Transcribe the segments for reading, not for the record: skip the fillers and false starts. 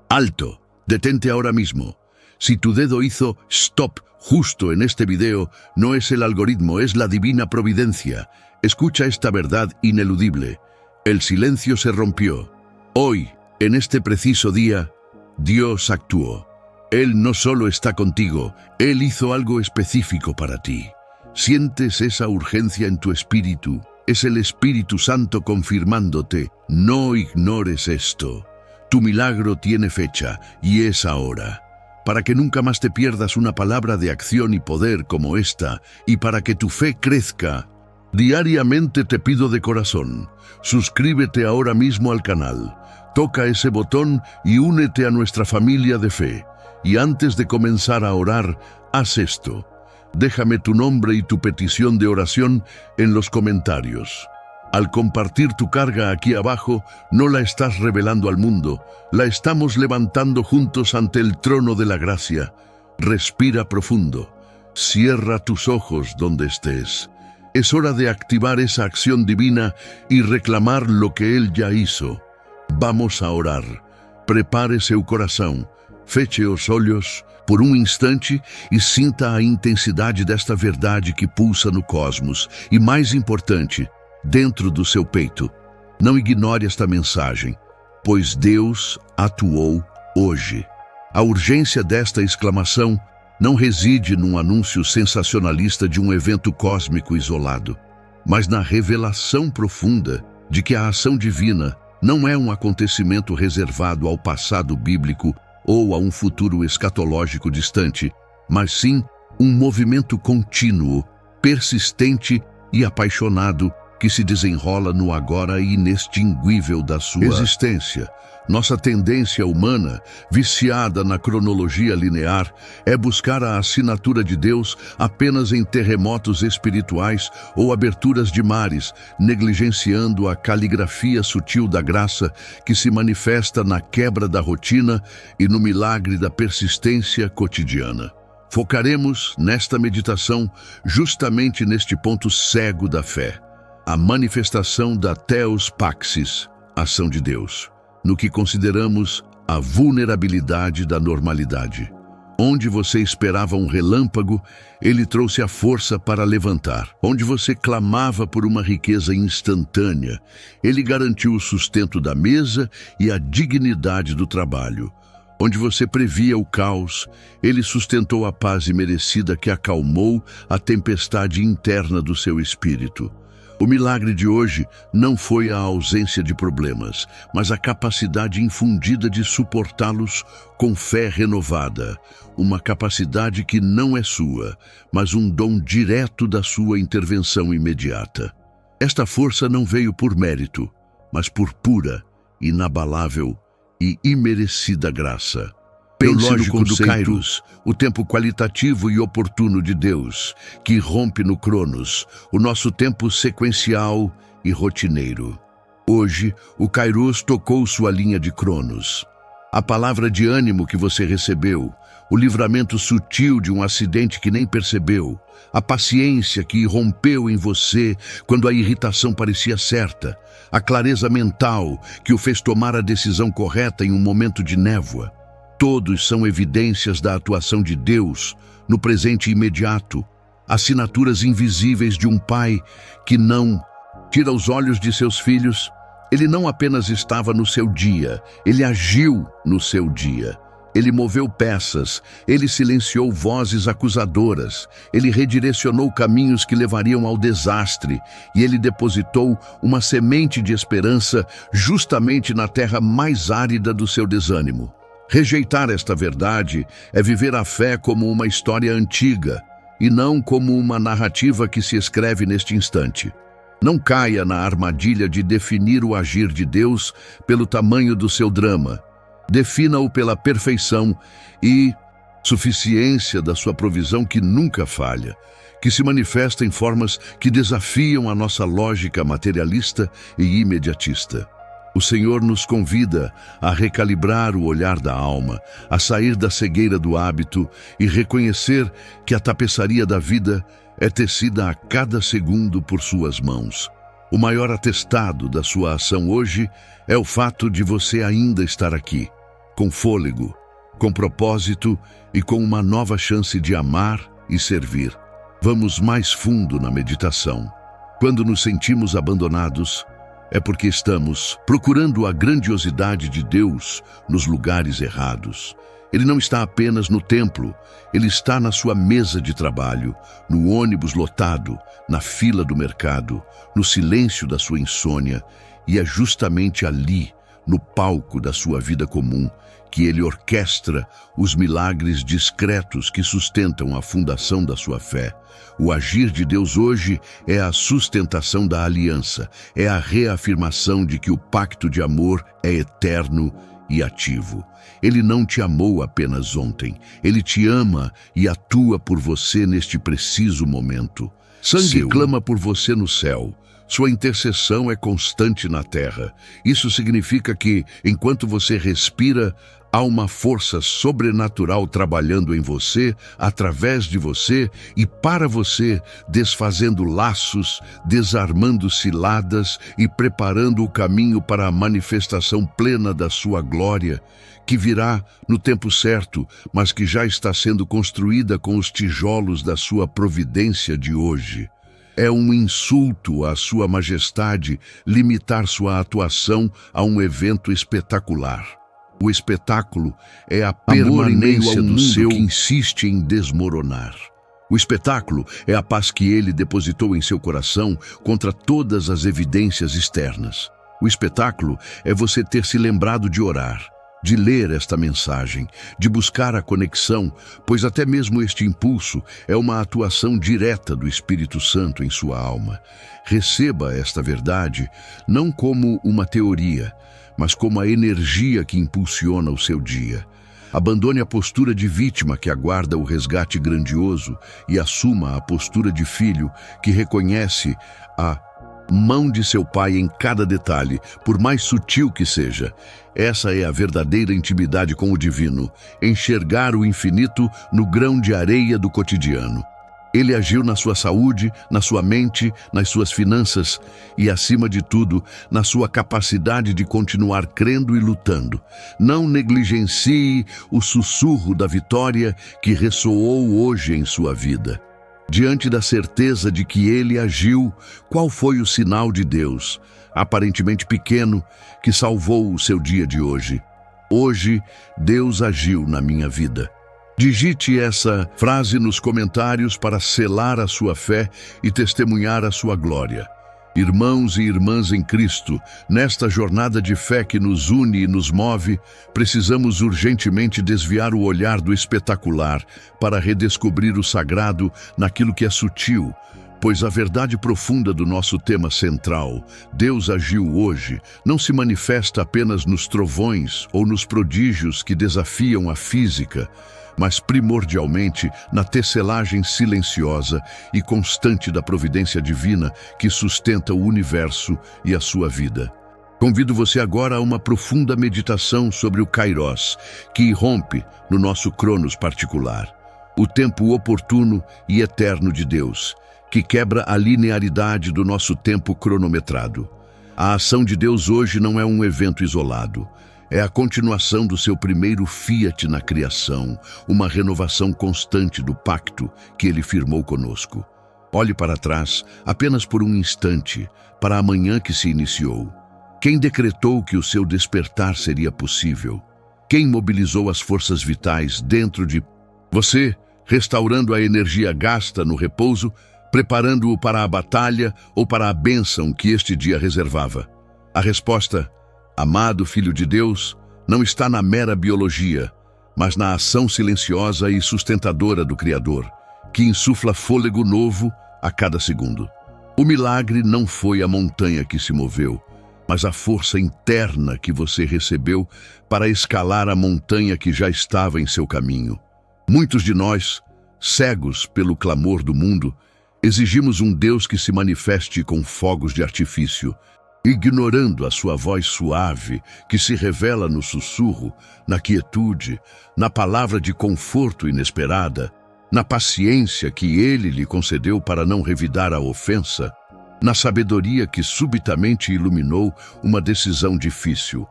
Alto, detente ahora mismo. Si tu dedo hizo stop justo en este video, no es el algoritmo, es la divina providencia. Escucha esta verdad ineludible. El silencio se rompió. Hoy, en este preciso día, Dios actuó. Él no solo está contigo, Él hizo algo específico para ti. ¿Sientes esa urgencia en tu espíritu? Es el Espíritu Santo confirmándote. No ignores esto. Tu milagro tiene fecha y es ahora. Para que nunca más te pierdas una palabra de acción y poder como esta, y para que tu fe crezca, diariamente te pido de corazón, suscríbete ahora mismo al canal, toca ese botón y únete a nuestra familia de fe. Y antes de comenzar a orar, haz esto. Déjame tu nombre y tu petición de oración en los comentarios. Al compartir tu carga aquí abajo, no la estás revelando al mundo, la estamos levantando juntos ante el trono de la gracia. Respira profundo, cierra tus ojos donde estés. Es hora de activar esa acción divina y reclamar lo que Él já hizo. Vamos a orar. Prepare seu coração, feche os olhos por um instante e sinta a intensidade desta verdade que pulsa no cosmos. E mais importante, dentro do seu peito. Não ignore esta mensagem, pois Deus atuou hoje. A urgência desta exclamação não reside num anúncio sensacionalista de um evento cósmico isolado, mas na revelação profunda de que a ação divina não é um acontecimento reservado ao passado bíblico ou a um futuro escatológico distante, mas sim um movimento contínuo, persistente e apaixonado que se desenrola no agora inextinguível da sua existência. Nossa tendência humana, viciada na cronologia linear, é buscar a assinatura de Deus apenas em terremotos espirituais ou aberturas de mares, negligenciando a caligrafia sutil da graça que se manifesta na quebra da rotina e no milagre da persistência cotidiana. Focaremos nesta meditação justamente neste ponto cego da fé. A manifestação da Theos Paxis, ação de Deus, no que consideramos a vulnerabilidade da normalidade. Onde você esperava um relâmpago, Ele trouxe a força para levantar. Onde você clamava por uma riqueza instantânea, Ele garantiu o sustento da mesa e a dignidade do trabalho. Onde você previa o caos, Ele sustentou a paz imerecida que acalmou a tempestade interna do seu espírito. O milagre de hoje não foi a ausência de problemas, mas a capacidade infundida de suportá-los com fé renovada. Uma capacidade que não é sua, mas um dom direto da sua intervenção imediata. Esta força não veio por mérito, mas por pura, inabalável e imerecida graça. Pense no conceito do Kairos, o tempo qualitativo e oportuno de Deus, que rompe no Cronos, o nosso tempo sequencial e rotineiro. Hoje, o Kairos tocou sua linha de Cronos. A palavra de ânimo que você recebeu, o livramento sutil de um acidente que nem percebeu, a paciência que irrompeu em você quando a irritação parecia certa, a clareza mental que o fez tomar a decisão correta em um momento de névoa. Todos são evidências da atuação de Deus no presente imediato, assinaturas invisíveis de um pai que não tira os olhos de seus filhos. Ele não apenas estava no seu dia, ele agiu no seu dia. Ele moveu peças, ele silenciou vozes acusadoras, ele redirecionou caminhos que levariam ao desastre e ele depositou uma semente de esperança justamente na terra mais árida do seu desânimo. Rejeitar esta verdade é viver a fé como uma história antiga e não como uma narrativa que se escreve neste instante. Não caia na armadilha de definir o agir de Deus pelo tamanho do seu drama. Defina-o pela perfeição e suficiência da sua provisão que nunca falha, que se manifesta em formas que desafiam a nossa lógica materialista e imediatista. O Senhor nos convida a recalibrar o olhar da alma, a sair da cegueira do hábito e reconhecer que a tapeçaria da vida é tecida a cada segundo por suas mãos. O maior atestado da sua ação hoje é o fato de você ainda estar aqui. com fôlego, com propósito e com uma nova chance de amar e servir. Vamos mais fundo na meditação. Quando nos sentimos abandonados, é porque estamos procurando a grandiosidade de Deus nos lugares errados. Ele não está apenas no templo, ele está na sua mesa de trabalho, no ônibus lotado, na fila do mercado, no silêncio da sua insônia, e é justamente ali, no palco da sua vida comum, que ele orquestra os milagres discretos que sustentam a fundação da sua fé. O agir de Deus hoje é a sustentação da aliança, é a reafirmação de que o pacto de amor é eterno e ativo. Ele não te amou apenas ontem, ele te ama e atua por você neste preciso momento. Sangue clama por você no céu. Sua intercessão é constante na terra. Isso significa que, enquanto você respira, há uma força sobrenatural trabalhando em você, através de você e para você, desfazendo laços, desarmando ciladas e preparando o caminho para a manifestação plena da sua glória, que virá no tempo certo, mas que já está sendo construída com os tijolos da sua providência de hoje. É um insulto à sua majestade limitar sua atuação a um evento espetacular. O espetáculo é a permanência do seu que insiste em desmoronar. O espetáculo é a paz que ele depositou em seu coração contra todas as evidências externas. O espetáculo é você ter se lembrado de orar, de ler esta mensagem, de buscar a conexão, pois até mesmo este impulso é uma atuação direta do Espírito Santo em sua alma. Receba esta verdade não como uma teoria, mas como a energia que impulsiona o seu dia. Abandone a postura de vítima que aguarda o resgate grandioso e assuma a postura de filho que reconhece a mão de seu pai em cada detalhe, por mais sutil que seja. Essa é a verdadeira intimidade com o divino, enxergar o infinito no grão de areia do cotidiano. Ele agiu na sua saúde, na sua mente, nas suas finanças e, acima de tudo, na sua capacidade de continuar crendo e lutando. Não negligencie o sussurro da vitória que ressoou hoje em sua vida. Diante da certeza de que ele agiu, qual foi o sinal de Deus, aparentemente pequeno, que salvou o seu dia de hoje? Hoje, Deus agiu na minha vida. Digite essa frase nos comentários para selar a sua fé e testemunhar a sua glória. Irmãos e irmãs em Cristo, nesta jornada de fé que nos une e nos move, precisamos urgentemente desviar o olhar do espetacular para redescobrir o sagrado naquilo que é sutil, pois a verdade profunda do nosso tema central, Deus agiu hoje, não se manifesta apenas nos trovões ou nos prodígios que desafiam a física, mas primordialmente na tecelagem silenciosa e constante da providência divina que sustenta o universo e a sua vida. Convido você agora a uma profunda meditação sobre o Kairos, que irrompe no nosso Cronos particular, o tempo oportuno e eterno de Deus, que quebra a linearidade do nosso tempo cronometrado. A ação de Deus hoje não é um evento isolado. É a continuação do seu primeiro fiat na criação, uma renovação constante do pacto que ele firmou conosco. Olhe para trás, apenas por um instante, para a manhã que se iniciou. Quem decretou que o seu despertar seria possível? Quem mobilizou as forças vitais dentro de você, restaurando a energia gasta no repouso, preparando-o para a batalha ou para a bênção que este dia reservava? A resposta, amado Filho de Deus, não está na mera biologia, mas na ação silenciosa e sustentadora do Criador, que insufla fôlego novo a cada segundo. O milagre não foi a montanha que se moveu, mas a força interna que você recebeu para escalar a montanha que já estava em seu caminho. Muitos de nós, cegos pelo clamor do mundo, exigimos um Deus que se manifeste com fogos de artifício, ignorando a sua voz suave, que se revela no sussurro, na quietude, na palavra de conforto inesperada, na paciência que ele lhe concedeu para não revidar a ofensa, na sabedoria que subitamente iluminou uma decisão difícil.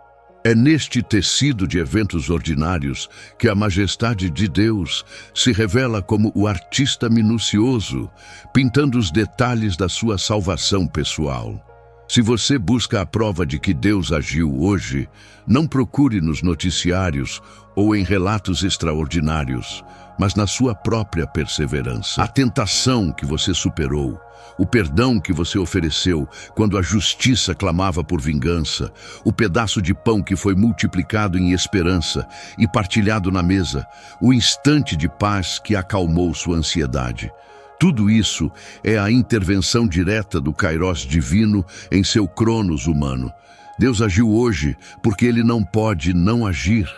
É neste tecido de eventos ordinários que a majestade de Deus se revela como o artista minucioso, pintando os detalhes da sua salvação pessoal. Se você busca a prova de que Deus agiu hoje, não procure nos noticiários ou em relatos extraordinários, mas na sua própria perseverança. A tentação que você superou, o perdão que você ofereceu quando a justiça clamava por vingança, o pedaço de pão que foi multiplicado em esperança e partilhado na mesa, o instante de paz que acalmou sua ansiedade. Tudo isso é a intervenção direta do Kairos divino em seu Cronos humano. Deus agiu hoje porque Ele não pode não agir.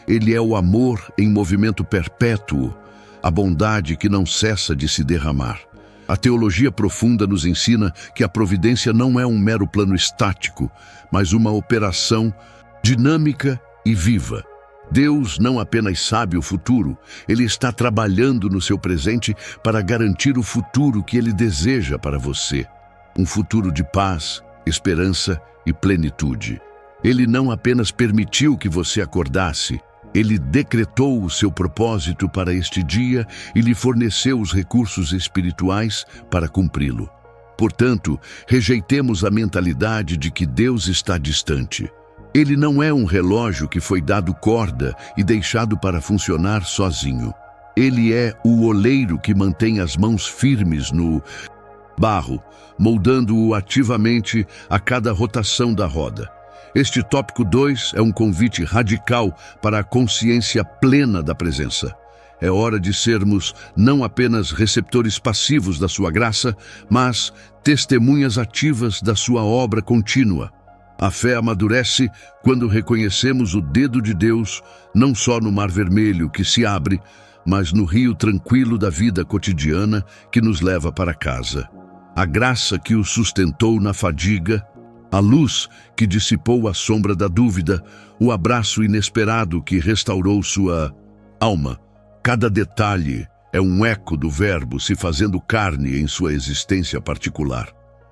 Ele é o amor em movimento perpétuo, a bondade que não cessa de se derramar. A teologia profunda nos ensina que a providência não é um mero plano estático, mas uma operação dinâmica e viva. Deus não apenas sabe o futuro, Ele está trabalhando no seu presente para garantir o futuro que Ele deseja para você. Um futuro de paz, esperança e plenitude. Ele não apenas permitiu que você acordasse, Ele decretou o seu propósito para este dia e lhe forneceu os recursos espirituais para cumpri-lo. Portanto, rejeitemos a mentalidade de que Deus está distante. Ele não é um relógio que foi dado corda e deixado para funcionar sozinho. Ele é o oleiro que mantém as mãos firmes no barro, moldando-o ativamente a cada rotação da roda. Este tópico 2 é um convite radical para a consciência plena da presença. É hora de sermos não apenas receptores passivos da sua graça, mas testemunhas ativas da sua obra contínua. A fé amadurece quando reconhecemos o dedo de Deus, não só no Mar Vermelho que se abre, mas no rio tranquilo da vida cotidiana que nos leva para casa. A graça que o sustentou na fadiga, a luz que dissipou a sombra da dúvida, o abraço inesperado que restaurou sua alma. Cada detalhe é um eco do Verbo se fazendo carne em sua existência particular.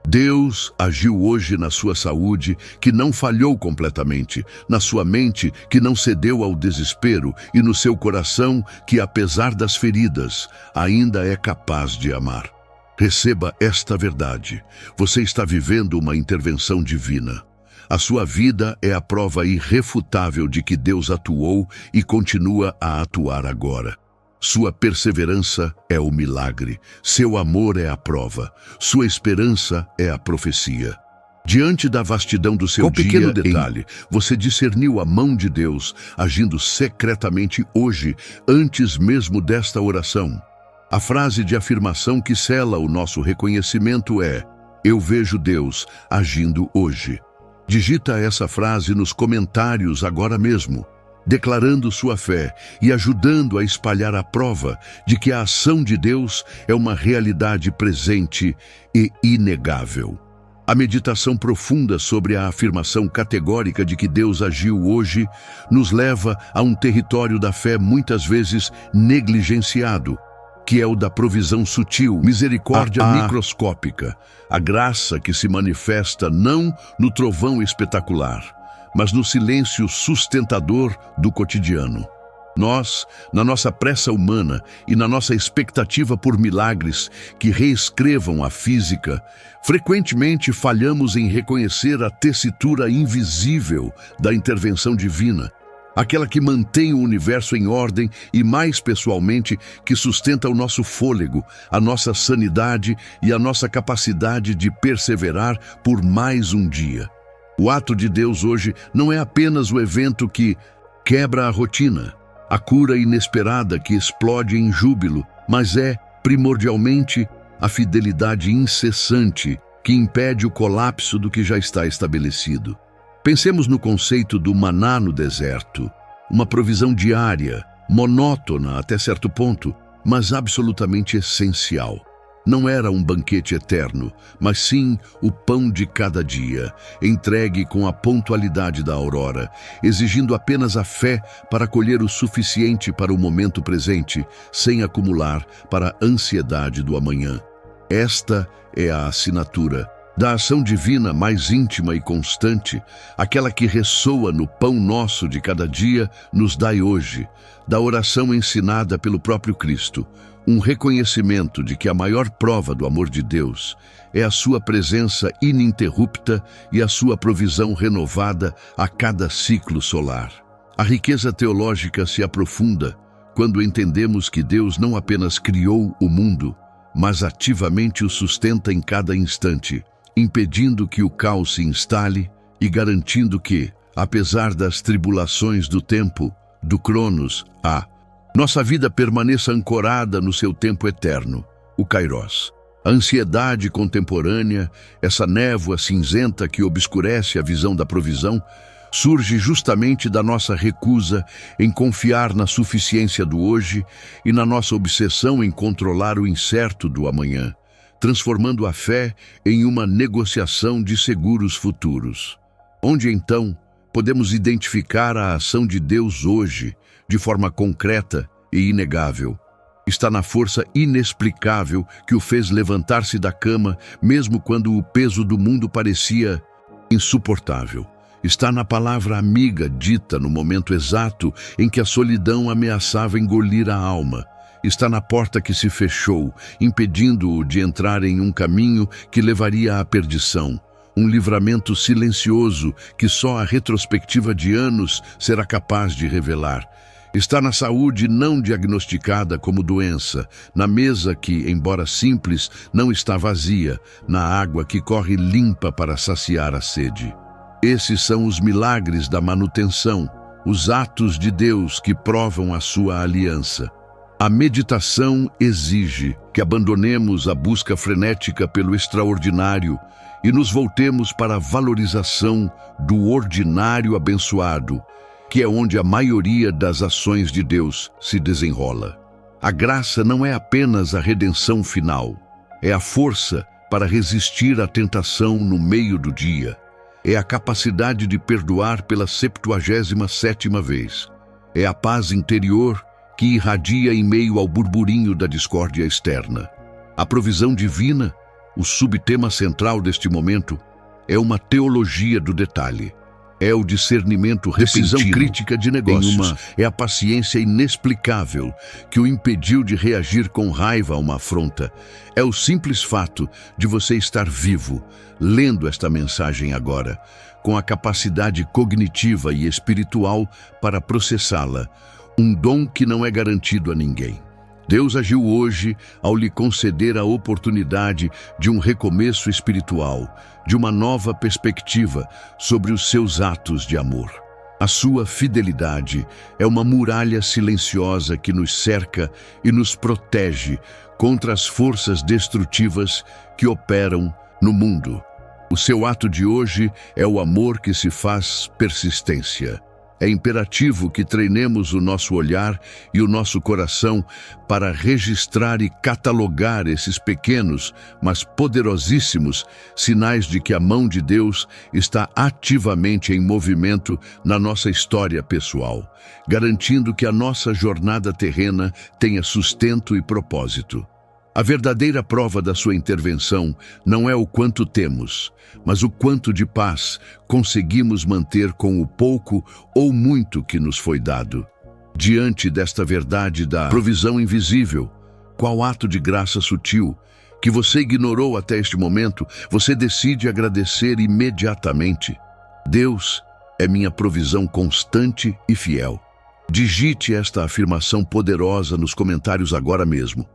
Deus agiu hoje na sua saúde, que não falhou completamente, na sua mente, que não cedeu ao desespero, e no seu coração, que apesar das feridas, ainda é capaz de amar. Receba esta verdade. Você está vivendo uma intervenção divina. A sua vida é a prova irrefutável de que Deus atuou e continua a atuar agora. Sua perseverança é o milagre, seu amor é a prova, sua esperança é a profecia. Diante da vastidão do seu dia, pequeno detalhe, você discerniu a mão de Deus agindo secretamente hoje, antes mesmo desta oração. A frase de afirmação que sela o nosso reconhecimento é: eu vejo Deus agindo hoje. Digita essa frase nos comentários agora mesmo, declarando sua fé e ajudando a espalhar a prova de que a ação de Deus é uma realidade presente e inegável. A meditação profunda sobre a afirmação categórica de que Deus agiu hoje nos leva a um território da fé muitas vezes negligenciado, que é o da provisão sutil, misericórdia microscópica, a graça que se manifesta não no trovão espetacular, mas no silêncio sustentador do cotidiano. Nós, na nossa pressa humana e na nossa expectativa por milagres que reescrevam a física, frequentemente falhamos em reconhecer a tessitura invisível da intervenção divina, aquela que mantém o universo em ordem e, mais pessoalmente, que sustenta o nosso fôlego, a nossa sanidade e a nossa capacidade de perseverar por mais um dia. O ato de Deus hoje não é apenas o evento que quebra a rotina, a cura inesperada que explode em júbilo, mas é, primordialmente, a fidelidade incessante que impede o colapso do que já está estabelecido. Pensemos no conceito do maná no deserto, uma provisão diária, monótona até certo ponto, mas absolutamente essencial. Não era um banquete eterno, mas sim o pão de cada dia, entregue com a pontualidade da aurora, exigindo apenas a fé para colher o suficiente para o momento presente, sem acumular para a ansiedade do amanhã. Esta é a assinatura da ação divina mais íntima e constante, aquela que ressoa no pão nosso de cada dia, nos dai hoje, da oração ensinada pelo próprio Cristo, um reconhecimento de que a maior prova do amor de Deus é a sua presença ininterrupta e a sua provisão renovada a cada ciclo solar. A riqueza teológica se aprofunda quando entendemos que Deus não apenas criou o mundo, mas ativamente o sustenta em cada instante, impedindo que o caos se instale e garantindo que, apesar das tribulações do tempo, do Cronos, nossa vida permaneça ancorada no seu tempo eterno, o Kairos. A ansiedade contemporânea, essa névoa cinzenta que obscurece a visão da provisão, surge justamente da nossa recusa em confiar na suficiência do hoje e na nossa obsessão em controlar o incerto do amanhã, transformando a fé em uma negociação de seguros futuros. Onde então podemos identificar a ação de Deus hoje, de forma concreta e inegável? Está na força inexplicável que o fez levantar-se da cama, mesmo quando o peso do mundo parecia insuportável. Está na palavra amiga dita no momento exato em que a solidão ameaçava engolir a alma. Está na porta que se fechou, impedindo-o de entrar em um caminho que levaria à perdição. Um livramento silencioso que só a retrospectiva de anos será capaz de revelar. Está na saúde não diagnosticada como doença, na mesa que, embora simples, não está vazia, na água que corre limpa para saciar a sede. Esses são os milagres da manutenção, os atos de Deus que provam a sua aliança. A meditação exige que abandonemos a busca frenética pelo extraordinário e nos voltemos para a valorização do ordinário abençoado, que é onde a maioria das ações de Deus se desenrola. A graça não é apenas a redenção final, é a força para resistir à tentação no meio do dia. É a capacidade de perdoar pela 77ª vez. É a paz interior que irradia em meio ao burburinho da discórdia externa. A provisão divina, o subtema central deste momento, é uma teologia do detalhe. É o discernimento repentino, decisão crítica de negócios, é a paciência inexplicável que o impediu de reagir com raiva a uma afronta. É o simples fato de você estar vivo, lendo esta mensagem agora, com a capacidade cognitiva e espiritual para processá-la, um dom que não é garantido a ninguém. Deus agiu hoje ao lhe conceder a oportunidade de um recomeço espiritual, de uma nova perspectiva sobre os seus atos de amor. A sua fidelidade é uma muralha silenciosa que nos cerca e nos protege contra as forças destrutivas que operam no mundo. O seu ato de hoje é o amor que se faz persistência. É imperativo que treinemos o nosso olhar e o nosso coração para registrar e catalogar esses pequenos, mas poderosíssimos sinais de que a mão de Deus está ativamente em movimento na nossa história pessoal, garantindo que a nossa jornada terrena tenha sustento e propósito. A verdadeira prova da sua intervenção não é o quanto temos, mas o quanto de paz conseguimos manter com o pouco ou muito que nos foi dado. Diante desta verdade da provisão invisível, qual ato de graça sutil que você ignorou até este momento, você decide agradecer imediatamente. Deus é minha provisão constante e fiel. Digite esta afirmação poderosa nos comentários agora mesmo.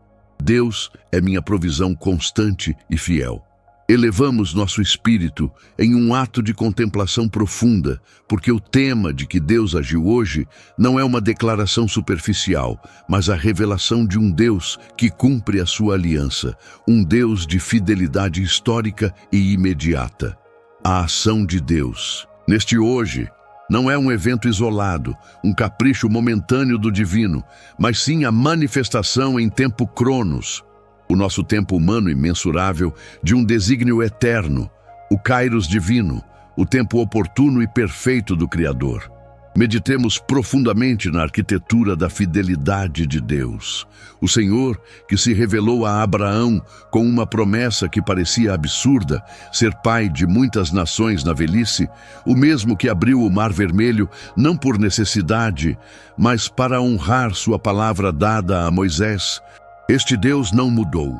Deus é minha provisão constante e fiel. Elevamos nosso espírito em um ato de contemplação profunda, porque o tema de que Deus agiu hoje não é uma declaração superficial, mas a revelação de um Deus que cumpre a sua aliança, um Deus de fidelidade histórica e imediata. A ação de Deus neste hoje não é um evento isolado, um capricho momentâneo do divino, mas sim a manifestação em tempo Cronos, o nosso tempo humano imensurável de um desígnio eterno, o Kairos divino, o tempo oportuno e perfeito do Criador. Meditemos profundamente na arquitetura da fidelidade de Deus. O Senhor, que se revelou a Abraão com uma promessa que parecia absurda, ser pai de muitas nações na velhice, o mesmo que abriu o Mar Vermelho, não por necessidade, mas para honrar sua palavra dada a Moisés. Este Deus não mudou.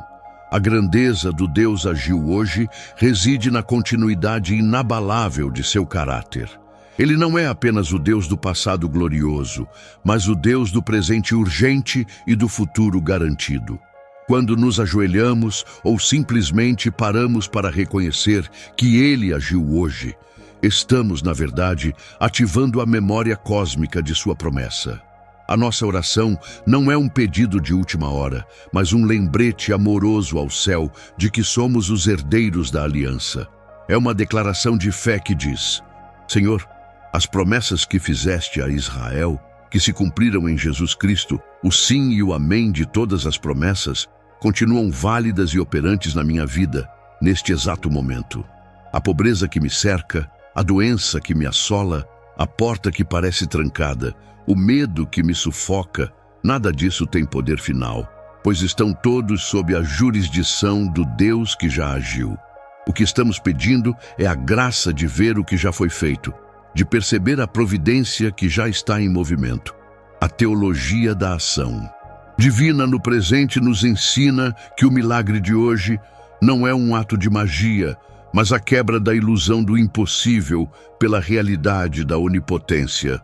A grandeza do Deus agiu hoje reside na continuidade inabalável de seu caráter. Ele não é apenas o Deus do passado glorioso, mas o Deus do presente urgente e do futuro garantido. Quando nos ajoelhamos ou simplesmente paramos para reconhecer que Ele agiu hoje, estamos, na verdade, ativando a memória cósmica de sua promessa. A nossa oração não é um pedido de última hora, mas um lembrete amoroso ao céu de que somos os herdeiros da aliança. É uma declaração de fé que diz: Senhor, as promessas que fizeste a Israel, que se cumpriram em Jesus Cristo, o sim e o amém de todas as promessas, continuam válidas e operantes na minha vida, neste exato momento. A pobreza que me cerca, a doença que me assola, a porta que parece trancada, o medo que me sufoca, nada disso tem poder final, pois estão todos sob a jurisdição do Deus que já agiu. O que estamos pedindo é a graça de ver o que já foi feito, de perceber a providência que já está em movimento, a teologia da ação. Divina no presente nos ensina que o milagre de hoje não é um ato de magia, mas a quebra da ilusão do impossível pela realidade da onipotência.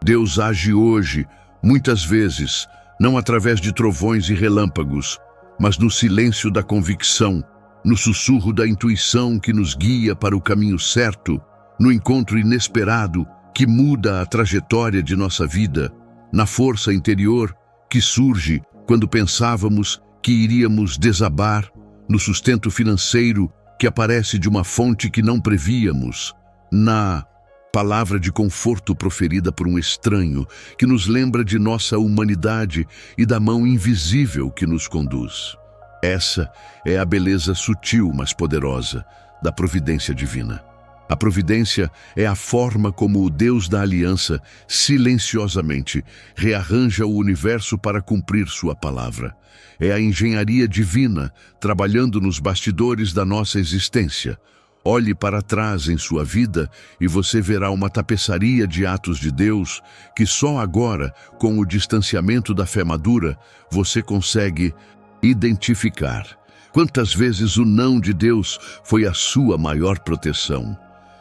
Deus age hoje, muitas vezes, não através de trovões e relâmpagos, mas no silêncio da convicção, no sussurro da intuição que nos guia para o caminho certo, no encontro inesperado que muda a trajetória de nossa vida, na força interior que surge quando pensávamos que iríamos desabar, no sustento financeiro que aparece de uma fonte que não prevíamos, na palavra de conforto proferida por um estranho que nos lembra de nossa humanidade e da mão invisível que nos conduz. Essa é a beleza sutil, mas poderosa, da providência divina. A providência é a forma como o Deus da aliança, silenciosamente, rearranja o universo para cumprir sua palavra. É a engenharia divina, trabalhando nos bastidores da nossa existência. Olhe para trás em sua vida e você verá uma tapeçaria de atos de Deus que só agora, com o distanciamento da fé madura, você consegue identificar. Quantas vezes o não de Deus foi a sua maior proteção?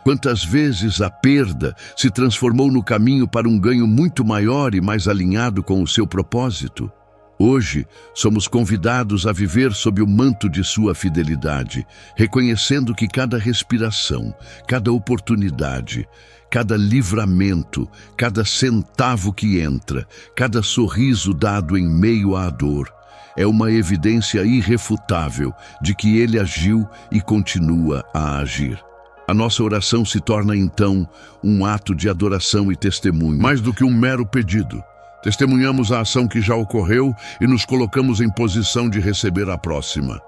Quantas vezes a perda se transformou no caminho para um ganho muito maior e mais alinhado com o seu propósito? Hoje, somos convidados a viver sob o manto de sua fidelidade, reconhecendo que cada respiração, cada oportunidade, cada livramento, cada centavo que entra, cada sorriso dado em meio à dor, é uma evidência irrefutável de que Ele agiu e continua a agir. A nossa oração se torna, então, um ato de adoração e testemunho, mais do que um mero pedido. Testemunhamos a ação que já ocorreu e nos colocamos em posição de receber a próxima.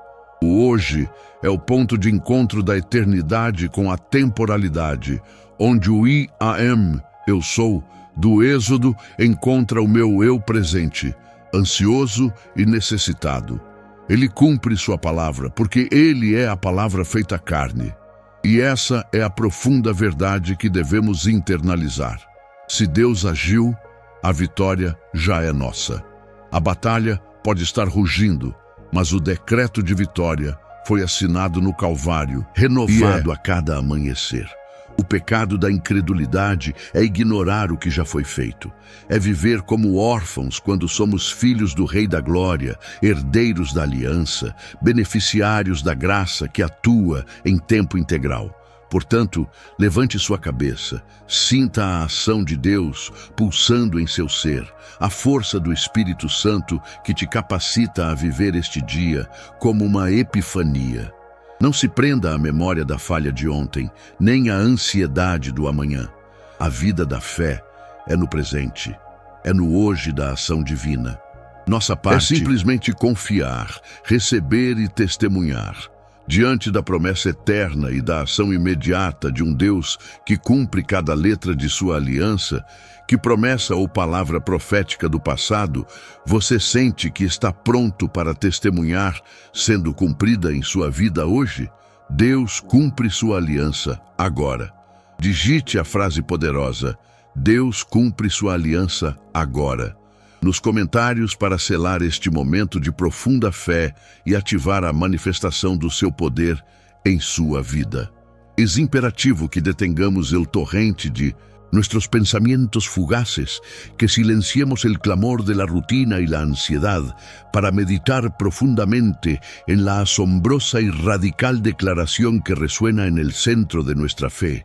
O hoje é o ponto de encontro da eternidade com a temporalidade, onde o I am, eu sou, do Êxodo encontra o meu eu presente, ansioso e necessitado. Ele cumpre sua palavra, porque Ele é a palavra feita carne. E essa é a profunda verdade que devemos internalizar. Se Deus agiu, a vitória já é nossa. A batalha pode estar rugindo, mas o decreto de vitória foi assinado no Calvário, renovado a cada amanhecer. O pecado da incredulidade é ignorar o que já foi feito. É viver como órfãos quando somos filhos do Rei da Glória, herdeiros da aliança, beneficiários da graça que atua em tempo integral. Portanto, levante sua cabeça, sinta a ação de Deus pulsando em seu ser, a força do Espírito Santo que te capacita a viver este dia como uma epifania. Não se prenda à memória da falha de ontem, nem à ansiedade do amanhã. A vida da fé é no presente, é no hoje da ação divina. Nossa parte é simplesmente confiar, receber e testemunhar. Diante da promessa eterna e da ação imediata de um Deus que cumpre cada letra de sua aliança, que promessa ou palavra profética do passado, você sente que está pronto para testemunhar sendo cumprida em sua vida hoje? Deus cumpre sua aliança agora. Digite a frase poderosa: Deus cumpre sua aliança agora, nos comentários para selar este momento de profunda fé e ativar a manifestação do seu poder em sua vida. É imperativo que detengamos el torrente de nuestros pensamientos fugaces, que silenciemos el clamor de la rutina y la ansiedad para meditar profundamente en la asombrosa y radical declaración que resuena en el centro de nuestra fe.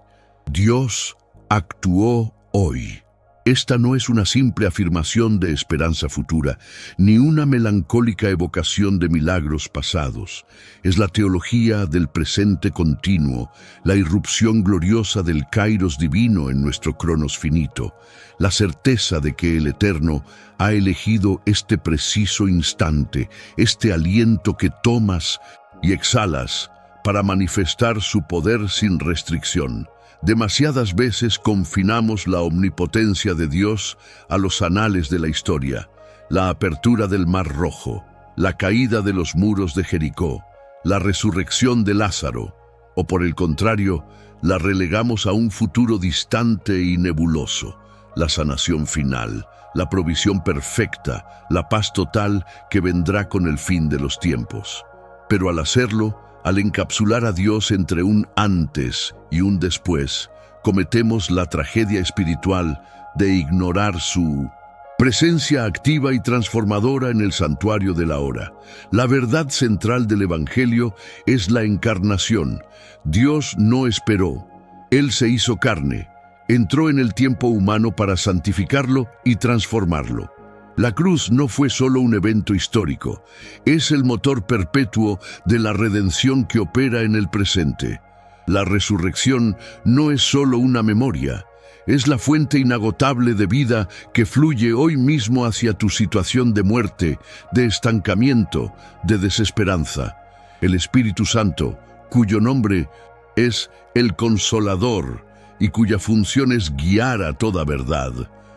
Dios actuó hoy. Esta no es una simple afirmación de esperanza futura, ni una melancólica evocación de milagros pasados. Es la teología del presente continuo, la irrupción gloriosa del kairos divino en nuestro cronos finito, la certeza de que el Eterno ha elegido este preciso instante, este aliento que tomas y exhalas para manifestar su poder sin restricción. Demasiadas veces confinamos la omnipotencia de Dios a los anales de la historia, la apertura del Mar Rojo, la caída de los muros de Jericó, la resurrección de Lázaro, o por el contrario, la relegamos a un futuro distante y nebuloso, la sanación final, la provisión perfecta, la paz total que vendrá con el fin de los tiempos. Pero al hacerlo, al encapsular a Dios entre un antes y un después, cometemos la tragedia espiritual de ignorar su presencia activa y transformadora en el santuario de la hora. La verdad central del Evangelio es la encarnación. Dios no esperó. Él se hizo carne, entró en el tiempo humano para santificarlo y transformarlo. La cruz no fue solo un evento histórico, es el motor perpetuo de la redención que opera en el presente. La resurrección no es solo una memoria, es la fuente inagotable de vida que fluye hoy mismo hacia tu situación de muerte, de estancamiento, de desesperanza. El Espíritu Santo, cuyo nombre es el Consolador y cuya función es guiar a toda verdad,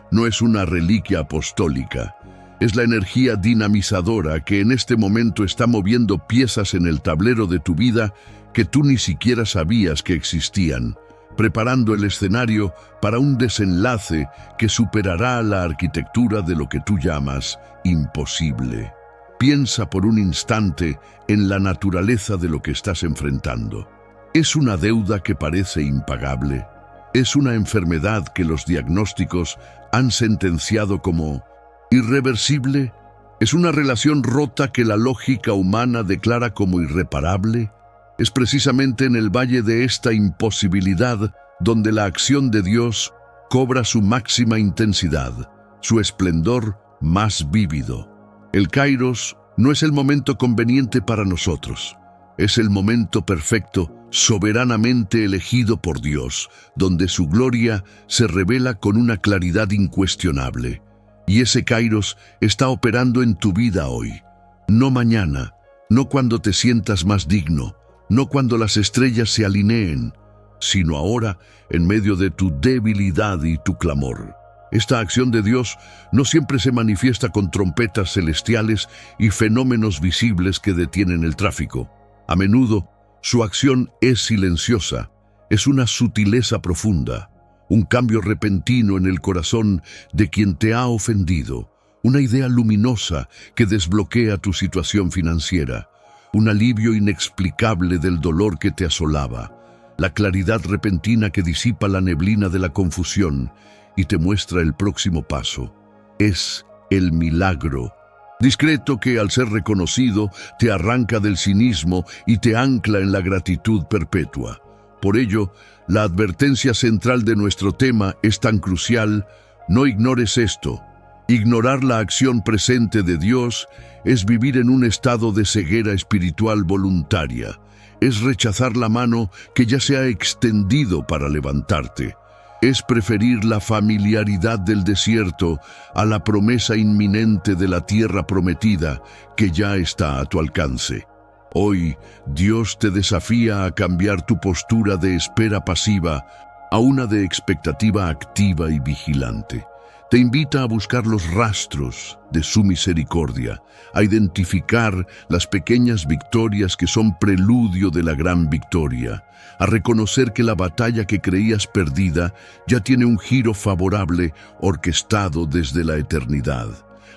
no es una reliquia apostólica. Es la energía dinamizadora que en este momento está moviendo piezas en el tablero de tu vida que tú ni siquiera sabías que existían, preparando el escenario para un desenlace que superará la arquitectura de lo que tú llamas imposible. Piensa por un instante en la naturaleza de lo que estás enfrentando. ¿Es una deuda que parece impagable? ¿Es una enfermedad que los diagnósticos han sentenciado como irreversible? ¿Es una relación rota que la lógica humana declara como irreparable? Es precisamente en el valle de esta imposibilidad donde la acción de Dios cobra su máxima intensidad, su esplendor más vívido. El Kairos no es el momento conveniente para nosotros. Es el momento perfecto, soberanamente elegido por Dios, donde su gloria se revela con una claridad incuestionable. Y ese Kairos está operando en tu vida hoy. No mañana, no cuando te sientas más digno, no cuando las estrellas se alineen, sino ahora en medio de tu debilidad y tu clamor. Esta acción de Dios no siempre se manifiesta con trompetas celestiales y fenómenos visibles que detienen el tráfico. A menudo, su acción es silenciosa, es una sutileza profunda, un cambio repentino en el corazón de quien te ha ofendido, una idea luminosa que desbloquea tu situación financiera, un alivio inexplicable del dolor que te asolaba, la claridad repentina que disipa la neblina de la confusión y te muestra el próximo paso. Es el milagro discreto que, al ser reconocido, te arranca del cinismo y te ancla en la gratitud perpetua. Por ello, la advertencia central de nuestro tema es tan crucial: no ignores esto. Ignorar la acción presente de Dios es vivir en un estado de ceguera espiritual voluntaria. Es rechazar la mano que ya se ha extendido para levantarte. Es preferir la familiaridad del desierto a la promesa inminente de la tierra prometida que ya está a tu alcance. Hoy, Dios te desafía a cambiar tu postura de espera pasiva a una de expectativa activa y vigilante. Te invita a buscar los rastros de su misericordia, a identificar las pequeñas victorias que son preludio de la gran victoria, a reconocer que la batalla que creías perdida ya tiene un giro favorable orquestado desde la eternidad.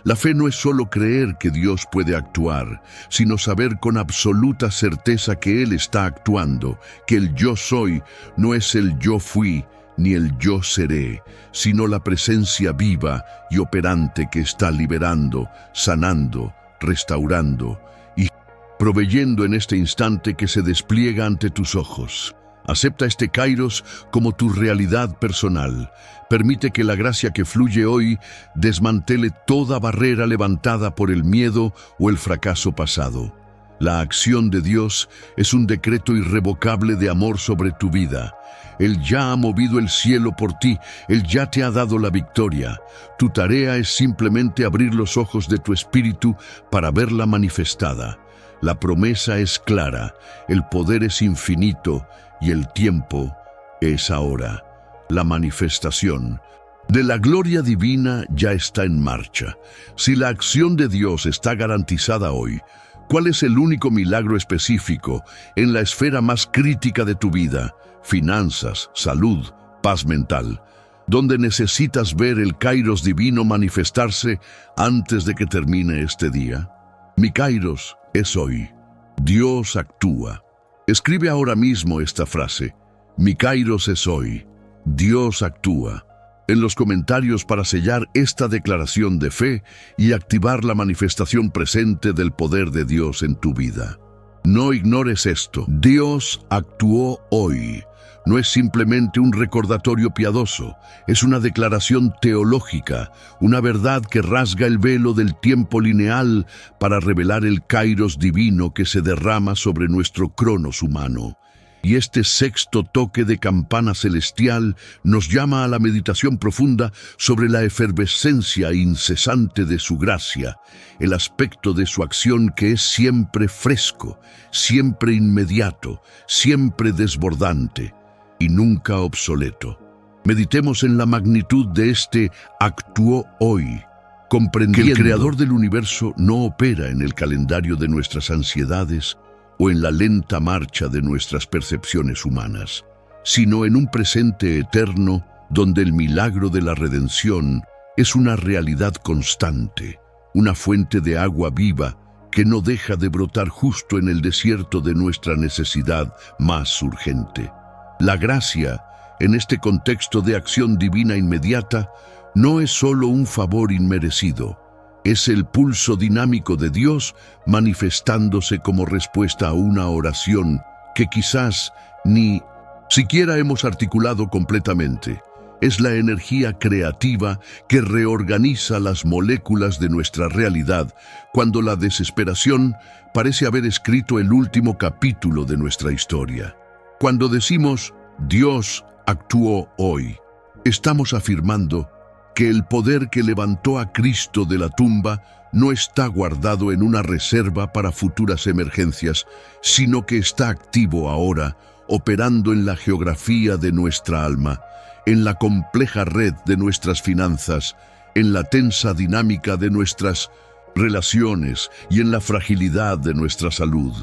La fe no es solo creer que Dios puede actuar, sino saber con absoluta certeza que Él está actuando, que el yo soy no es el yo fui, ni el yo seré, sino la presencia viva y operante que está liberando, sanando, restaurando y proveyendo en este instante que se despliega ante tus ojos. Acepta este Kairos como tu realidad personal. Permite que la gracia que fluye hoy desmantele toda barrera levantada por el miedo o el fracaso pasado. La acción de Dios es un decreto irrevocable de amor sobre tu vida. Él ya ha movido el cielo por ti, Él ya te ha dado la victoria. Tu tarea es simplemente abrir los ojos de tu espíritu para verla manifestada. La promesa es clara, el poder es infinito y el tiempo es ahora. La manifestación de la gloria divina ya está en marcha. Si la acción de Dios está garantizada hoy, ¿cuál es el único milagro específico en la esfera más crítica de tu vida? Finanzas, salud, paz mental, donde necesitas ver el Kairos divino manifestarse antes de que termine este día. Mi Kairos es hoy. Dios actúa. Escribe ahora mismo esta frase. Mi Kairos es hoy. Dios actúa. En los comentarios para sellar esta declaración de fe y activar la manifestación presente del poder de Dios en tu vida. No ignores esto. Dios actuó hoy. No es simplemente un recordatorio piadoso, es una declaración teológica, una verdad que rasga el velo del tiempo lineal para revelar el Kairos divino que se derrama sobre nuestro cronos humano. Y este sexto toque de campana celestial nos llama a la meditación profunda sobre la efervescencia incesante de su gracia, el aspecto de su acción que es siempre fresco, siempre inmediato, siempre desbordante y nunca obsoleto. Meditemos en la magnitud de este actuó hoy, comprendiendo que el Creador del universo no opera en el calendario de nuestras ansiedades o en la lenta marcha de nuestras percepciones humanas, sino en un presente eterno donde el milagro de la redención es una realidad constante, una fuente de agua viva que no deja de brotar justo en el desierto de nuestra necesidad más urgente. La gracia, en este contexto de acción divina inmediata, no es solo un favor inmerecido, es el pulso dinámico de Dios manifestándose como respuesta a una oración que quizás ni siquiera hemos articulado completamente. Es la energía creativa que reorganiza las moléculas de nuestra realidad cuando la desesperación parece haber escrito el último capítulo de nuestra historia. Cuando decimos Dios actuó hoy, estamos afirmando que el poder que levantó a Cristo de la tumba no está guardado en una reserva para futuras emergencias, sino que está activo ahora, operando en la geografía de nuestra alma, en la compleja red de nuestras finanzas, en la tensa dinámica de nuestras relaciones y en la fragilidad de nuestra salud.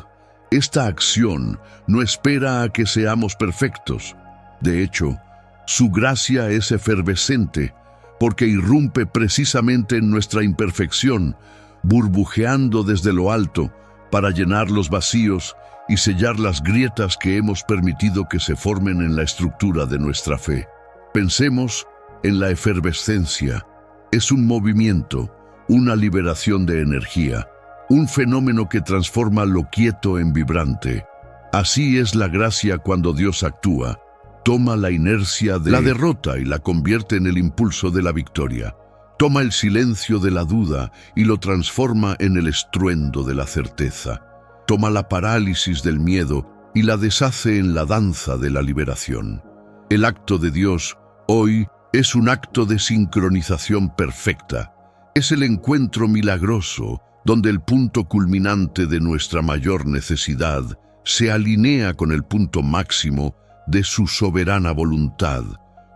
Esta acción no espera a que seamos perfectos. De hecho, su gracia es efervescente, porque irrumpe precisamente en nuestra imperfección, burbujeando desde lo alto para llenar los vacíos y sellar las grietas que hemos permitido que se formen en la estructura de nuestra fe. Pensemos en la efervescencia. Es un movimiento, una liberación de energía, un fenómeno que transforma lo quieto en vibrante. Así es la gracia cuando Dios actúa. Toma la inercia de la derrota y la convierte en el impulso de la victoria. Toma el silencio de la duda y lo transforma en el estruendo de la certeza. Toma la parálisis del miedo y la deshace en la danza de la liberación. El acto de Dios hoy es un acto de sincronización perfecta. Es el encuentro milagroso donde el punto culminante de nuestra mayor necesidad se alinea con el punto máximo de su soberana voluntad,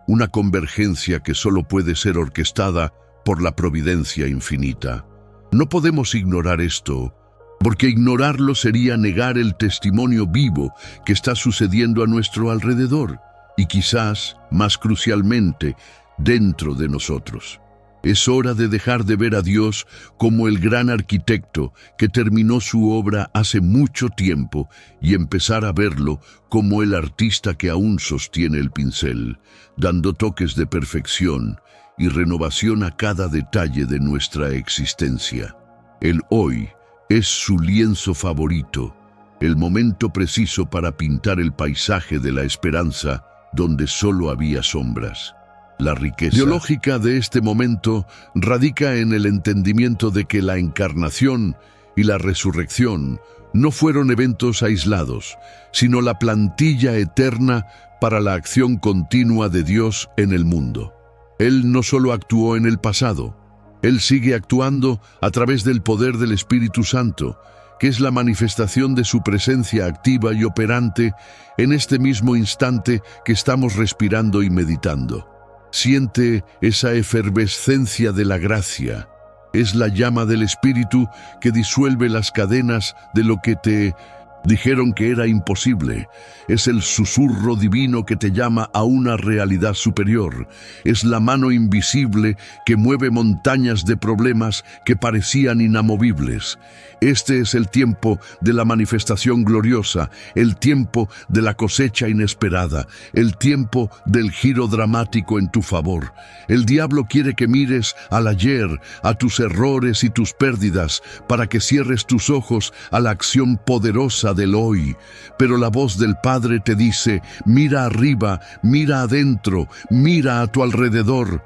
una convergencia que solo puede ser orquestada por la providencia infinita. No podemos ignorar esto, porque ignorarlo sería negar el testimonio vivo que está sucediendo a nuestro alrededor y quizás, más crucialmente, dentro de nosotros. Es hora de dejar de ver a Dios como el gran arquitecto que terminó su obra hace mucho tiempo y empezar a verlo como el artista que aún sostiene el pincel, dando toques de perfección y renovación a cada detalle de nuestra existencia. El hoy es su lienzo favorito, el momento preciso para pintar el paisaje de la esperanza donde solo había sombras. La riqueza teológica de este momento radica en el entendimiento de que la encarnación y la resurrección no fueron eventos aislados, sino la plantilla eterna para la acción continua de Dios en el mundo. Él no solo actuó en el pasado, Él sigue actuando a través del poder del Espíritu Santo, que es la manifestación de su presencia activa y operante en este mismo instante que estamos respirando y meditando. Siente esa efervescencia de la gracia. Es la llama del Espíritu que disuelve las cadenas de lo que te dijeron que era imposible. Es el susurro divino que te llama a una realidad superior. Es la mano invisible que mueve montañas de problemas que parecían inamovibles. Este es el tiempo de la manifestación gloriosa, el tiempo de la cosecha inesperada, el tiempo del giro dramático en tu favor. El diablo quiere que mires al ayer, a tus errores y tus pérdidas, para que cierres tus ojos a la acción poderosa del hoy. Pero la voz del Padre te dice: mira arriba, mira adentro, mira a tu alrededor.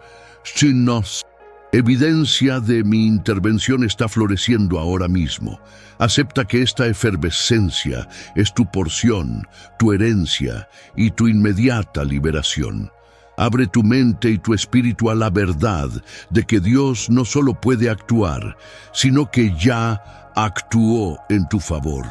Evidencia de mi intervención está floreciendo ahora mismo. Acepta que esta efervescencia es tu porción, tu herencia y tu inmediata liberación. Abre tu mente y tu espíritu a la verdad de que Dios no solo puede actuar, sino que ya actuó en tu favor.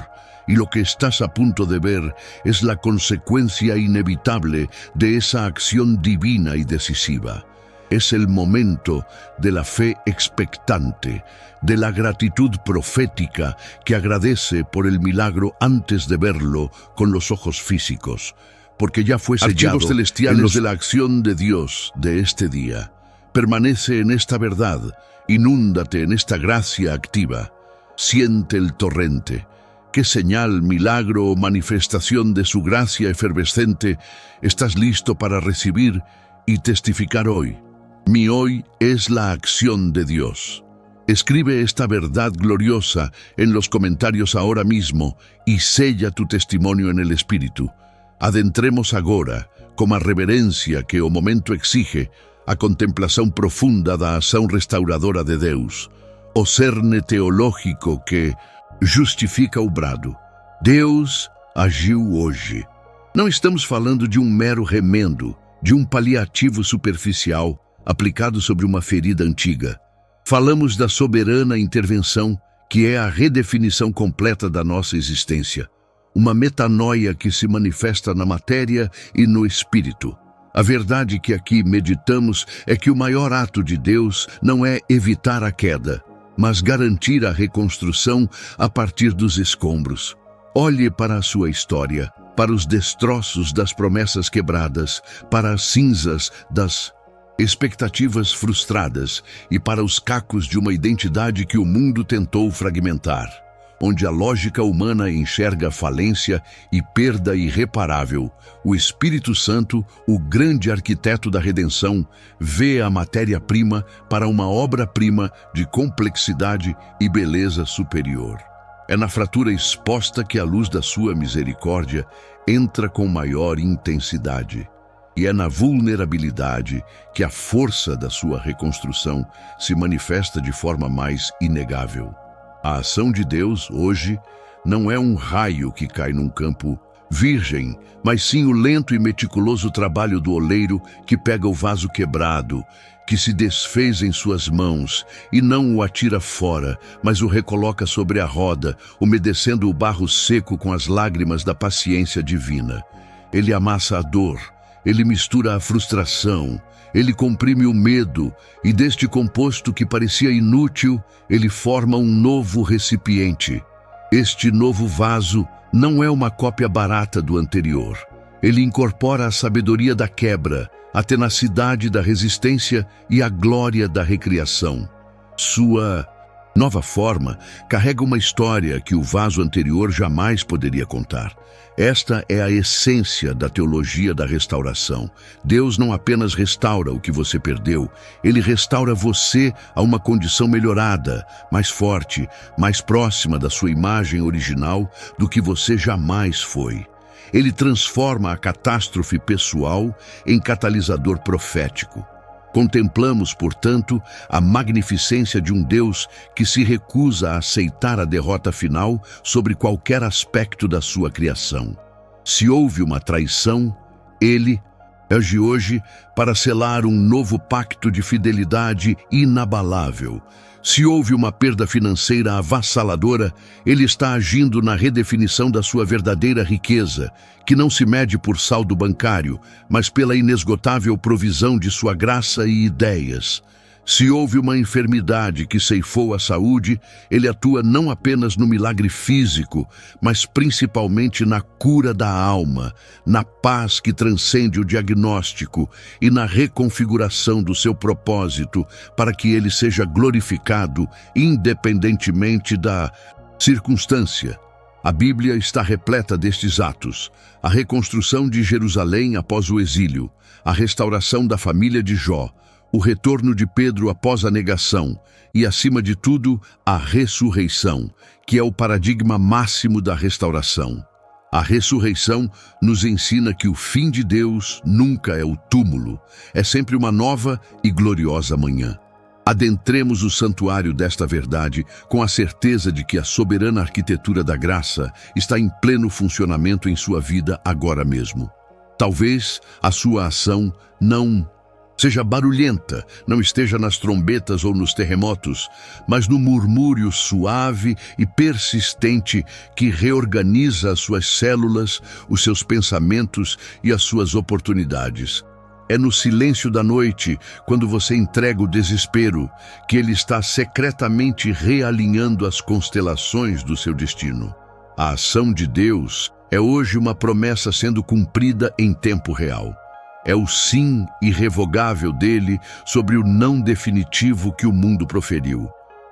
Y lo que estás a punto de ver es la consecuencia inevitable de esa acción divina y decisiva. Es el momento de la fe expectante, de la gratitud profética que agradece por el milagro antes de verlo con los ojos físicos, porque ya fue sellado en los de la acción de Dios de este día. Permanece en esta verdad, inúndate en esta gracia activa. Siente el torrente. ¿Qué señal, milagro o manifestación de su gracia efervescente estás listo para recibir y testificar hoy? Mi hoy es la acción de Dios. Escribe esta verdad gloriosa en los comentarios ahora mismo y sella tu testimonio en el Espíritu. Adentremos agora, como a reverencia que o momento exige, a contemplação profunda da ação restauradora de Deus, o cerne teológico que justifica o brado. Deus agiu hoje. Não estamos falando de um mero remendo, de um paliativo superficial, aplicado sobre uma ferida antiga. Falamos da soberana intervenção, que é a redefinição completa da nossa existência. Uma metanoia que se manifesta na matéria e no espírito. A verdade que aqui meditamos é que o maior ato de Deus não é evitar a queda, mas garantir a reconstrução a partir dos escombros. Olhe para a sua história, para os destroços das promessas quebradas, para as cinzas das expectativas frustradas e para os cacos de uma identidade que o mundo tentou fragmentar, onde a lógica humana enxerga falência e perda irreparável. O Espírito Santo, o grande arquiteto da redenção, vê a matéria-prima para uma obra-prima de complexidade e beleza superior. É na fratura exposta que a luz da sua misericórdia entra com maior intensidade. E é na vulnerabilidade que a força da sua reconstrução se manifesta de forma mais inegável. A ação de Deus, hoje, não é um raio que cai num campo virgem, mas sim o lento e meticuloso trabalho do oleiro que pega o vaso quebrado, que se desfez em suas mãos, e não o atira fora, mas o recoloca sobre a roda, umedecendo o barro seco com as lágrimas da paciência divina. Ele amassa a dor, ele mistura a frustração, ele comprime o medo, e deste composto que parecia inútil, ele forma um novo recipiente. Este novo vaso não é uma cópia barata do anterior. Ele incorpora a sabedoria da quebra, a tenacidade da resistência e a glória da recriação. Sua nova forma carrega uma história que o vaso anterior jamais poderia contar. Esta é a essência da teologia da restauração. Deus não apenas restaura o que você perdeu, Ele restaura você a uma condição melhorada, mais forte, mais próxima da sua imagem original do que você jamais foi. Ele transforma a catástrofe pessoal em catalisador profético. Contemplamos, portanto, a magnificência de um Deus que se recusa a aceitar a derrota final sobre qualquer aspecto da sua criação. Se houve uma traição, Ele age hoje para selar um novo pacto de fidelidade inabalável. Se houve uma perda financeira avassaladora, Ele está agindo na redefinição da sua verdadeira riqueza, que não se mede por saldo bancário, mas pela inesgotável provisão de sua graça e ideias. Se houve uma enfermidade que ceifou a saúde, Ele atua não apenas no milagre físico, mas principalmente na cura da alma, na paz que transcende o diagnóstico e na reconfiguração do seu propósito para que Ele seja glorificado independentemente da circunstância. A Bíblia está repleta destes atos: a reconstrução de Jerusalém após o exílio, a restauração da família de Jó, o retorno de Pedro após a negação e, acima de tudo, a ressurreição, que é o paradigma máximo da restauração. A ressurreição nos ensina que o fim de Deus nunca é o túmulo, é sempre uma nova e gloriosa manhã. Adentremos o santuário desta verdade com a certeza de que a soberana arquitetura da graça está em pleno funcionamento em sua vida agora mesmo. Talvez a sua ação não seja barulhenta, não esteja nas trombetas ou nos terremotos, mas no murmúrio suave e persistente que reorganiza as suas células, os seus pensamentos e as suas oportunidades. É no silêncio da noite, quando você entrega o desespero, que Ele está secretamente realinhando as constelações do seu destino. A ação de Deus é hoje uma promessa sendo cumprida em tempo real. É o sim irrevogável dele sobre o não definitivo que o mundo proferiu.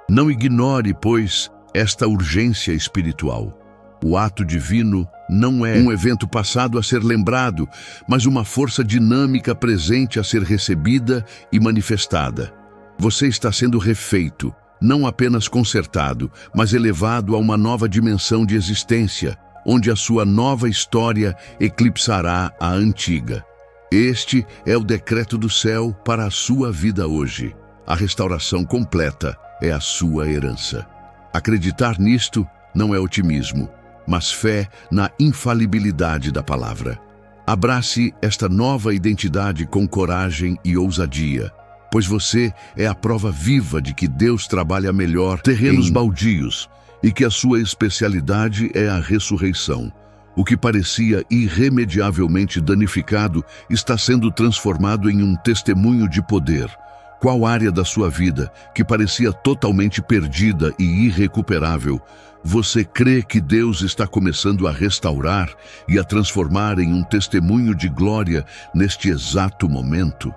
Não ignore, pois, esta urgência espiritual. O ato divino não é um evento passado a ser lembrado, mas uma força dinâmica presente a ser recebida e manifestada. Você está sendo refeito, não apenas consertado, mas elevado a uma nova dimensão de existência, onde a sua nova história eclipsará a antiga. Este é o decreto do céu para a sua vida hoje. A restauração completa é a sua herança. Acreditar nisto não é otimismo, mas fé na infalibilidade da palavra. Abrace esta nova identidade com coragem e ousadia, pois você é a prova viva de que Deus trabalha melhor terrenos baldios e que a sua especialidade é a ressurreição. O que parecia irremediavelmente danificado está sendo transformado em um testemunho de poder. Qual área da sua vida, que parecia totalmente perdida e irrecuperável, você crê que Deus está começando a restaurar e a transformar em um testemunho de glória neste exato momento?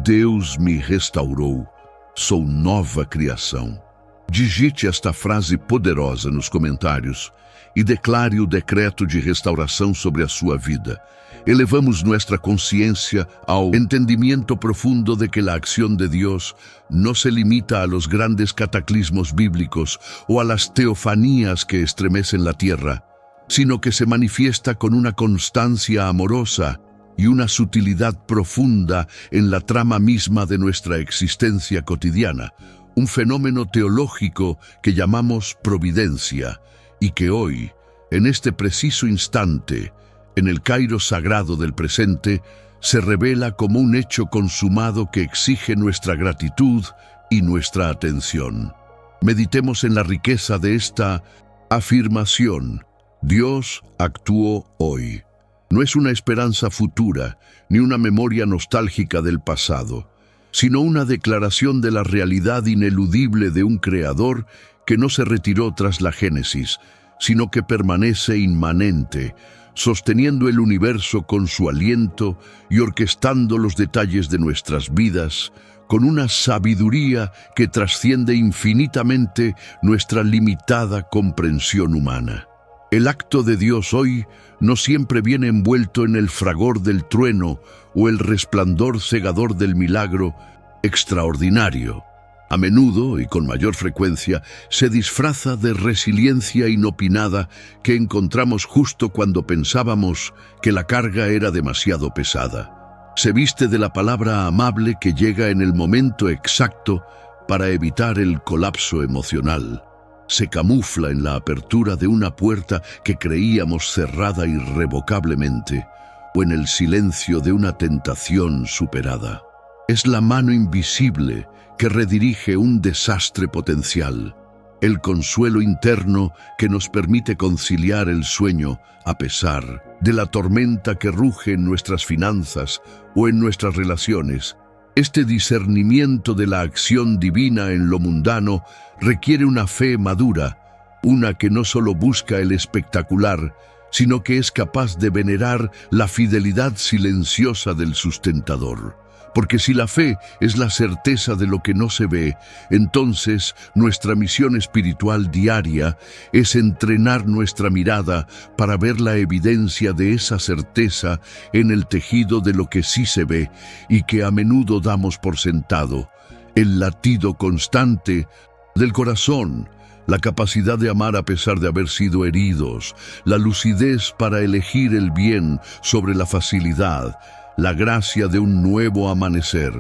Deus me restaurou. Sou nova criação. Digite esta frase poderosa nos comentários e declare o decreto de restauração sobre a sua vida. Elevamos nuestra conciencia ao entendimiento profundo de que la acción de Dios no se limita a los grandes cataclismos bíblicos o a las teofanías que estremecen la tierra, sino que se manifiesta con una constancia amorosa y una sutilidad profunda en la trama misma de nuestra existencia cotidiana, un fenómeno teológico que llamamos providencia, y que hoy, en este preciso instante, En el kairos sagrado del presente, se revela como un hecho consumado que exige nuestra gratitud y nuestra atención. Meditemos en la riqueza de esta afirmación. Dios actuó hoy. No es una esperanza futura, ni una memoria nostálgica del pasado, sino una declaración de la realidad ineludible de un creador que no se retiró tras la Génesis, sino que permanece inmanente, sosteniendo el universo con su aliento y orquestando los detalles de nuestras vidas con una sabiduría que trasciende infinitamente nuestra limitada comprensión humana. El acto de Dios hoy no siempre viene envuelto en el fragor del trueno o el resplandor cegador del milagro extraordinario. A menudo, y con mayor frecuencia, se disfraza de resiliencia inopinada que encontramos justo cuando pensábamos que la carga era demasiado pesada. Se viste de la palabra amable que llega en el momento exacto para evitar el colapso emocional. Se camufla en la apertura de una puerta que creíamos cerrada irrevocablemente, o en el silencio de una tentación superada. Es la mano invisible que redirige un desastre potencial, el consuelo interno que nos permite conciliar el sueño a pesar de la tormenta que ruge en nuestras finanzas o en nuestras relaciones. Este discernimiento de la acción divina en lo mundano requiere una fe madura, una que no solo busca el espectacular, sino que es capaz de venerar la fidelidad silenciosa del sustentador. Porque si la fe es la certeza de lo que no se ve, entonces nuestra misión espiritual diaria es entrenar nuestra mirada para ver la evidencia de esa certeza en el tejido de lo que sí se ve y que a menudo damos por sentado: el latido constante del corazón, la capacidad de amar a pesar de haber sido heridos, la lucidez para elegir el bien sobre la facilidad, la gracia de un nuevo amanecer.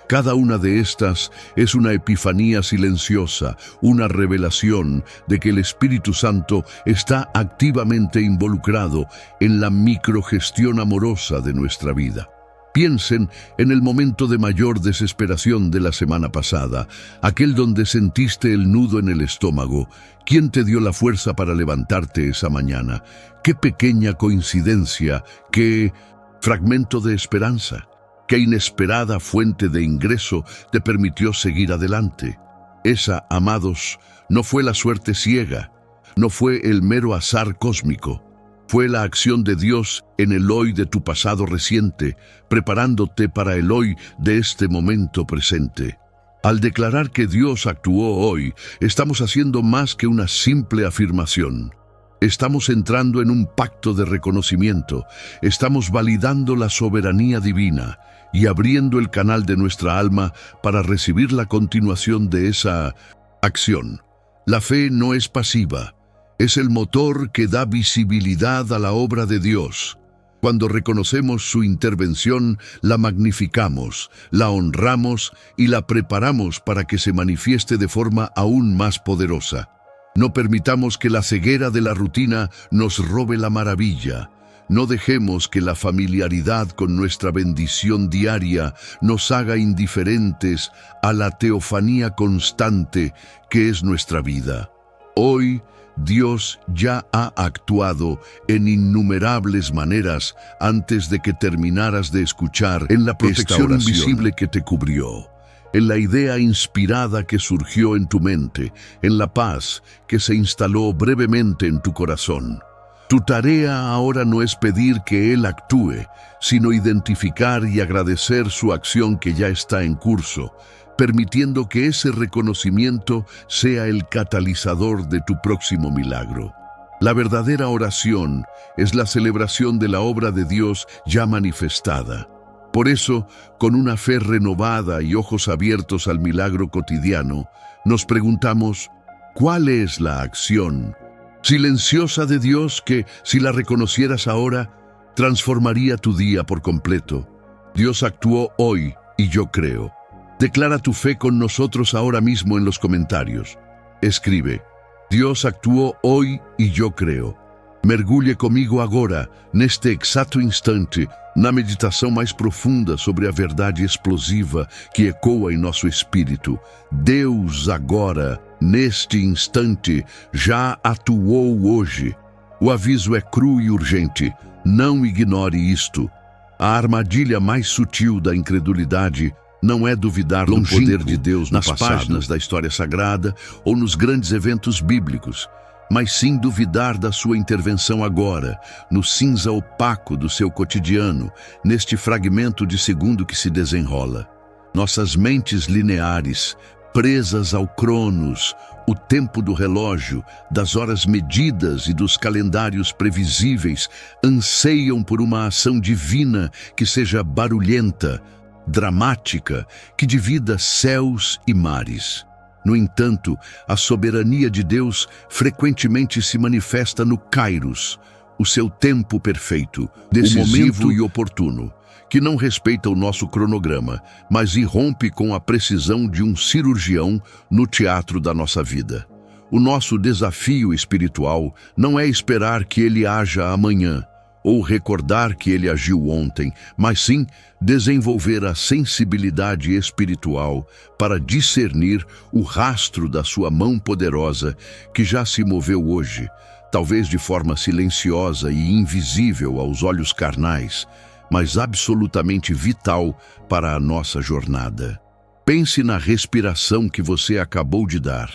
Cada una de estas es una epifanía silenciosa, una revelación de que el Espíritu Santo está activamente involucrado en la microgestión amorosa de nuestra vida. Piensen en el momento de mayor desesperación de la semana pasada, aquel donde sentiste el nudo en el estómago. ¿Quién te dio la fuerza para levantarte esa mañana? ¡Qué pequeña coincidencia! ¡Qué fragmento de esperanza! ¡Qué inesperada fuente de ingreso te permitió seguir adelante! Esa, amados, no fue la suerte ciega, no fue el mero azar cósmico. Fue la acción de Dios en el hoy de tu pasado reciente, preparándote para el hoy de este momento presente. Al declarar que Dios actuó hoy, estamos haciendo más que una simple afirmación. Estamos entrando en un pacto de reconocimiento, estamos validando la soberanía divina y abriendo el canal de nuestra alma para recibir la continuación de esa acción. La fe no es pasiva, es el motor que da visibilidad a la obra de Dios. Cuando reconocemos su intervención, la magnificamos, la honramos y la preparamos para que se manifieste de forma aún más poderosa. No permitamos que la ceguera de la rutina nos robe la maravilla. No dejemos que la familiaridad con nuestra bendición diaria nos haga indiferentes a la teofanía constante que es nuestra vida. Hoy, Dios ya ha actuado en innumerables maneras antes de que terminaras de escuchar en la protección invisible que te cubrió, en la idea inspirada que surgió en tu mente, en la paz que se instaló brevemente en tu corazón. Tu tarea ahora no es pedir que Él actúe, sino identificar y agradecer su acción que ya está en curso, permitiendo que ese reconocimiento sea el catalizador de tu próximo milagro. La verdadera oración es la celebración de la obra de Dios ya manifestada. Por eso, con una fe renovada y ojos abiertos al milagro cotidiano, nos preguntamos: ¿cuál es la acción silenciosa de Dios que, si la reconocieras ahora, transformaría tu día por completo? Dios actuó hoy y yo creo. Declara tu fe con nosotros ahora mismo en los comentarios. Escribe: Dios actuó hoy y yo creo. Mergulhe comigo agora, neste exato instante, na meditação mais profunda sobre a verdade explosiva que ecoa em nosso espírito. Deus agora, neste instante, já atuou hoje. O aviso é cru e urgente. Não ignore isto. A armadilha mais sutil da incredulidade não é duvidar do poder de Deus nas páginas da história sagrada ou nos grandes eventos bíblicos, mas sim duvidar da sua intervenção agora, no cinza opaco do seu cotidiano, neste fragmento de segundo que se desenrola. Nossas mentes lineares, presas ao cronos, o tempo do relógio, das horas medidas e dos calendários previsíveis, anseiam por uma ação divina que seja barulhenta, dramática, que divida céus e mares. No entanto, a soberania de Deus frequentemente se manifesta no Kairos, o seu tempo perfeito, decisivo e oportuno, que não respeita o nosso cronograma, mas irrompe com a precisão de um cirurgião no teatro da nossa vida. O nosso desafio espiritual não é esperar que ele haja amanhã, ou recordar que ele agiu ontem, mas sim desenvolver a sensibilidade espiritual para discernir o rastro da sua mão poderosa que já se moveu hoje, talvez de forma silenciosa e invisível aos olhos carnais, mas absolutamente vital para a nossa jornada. Pense na respiração que você acabou de dar.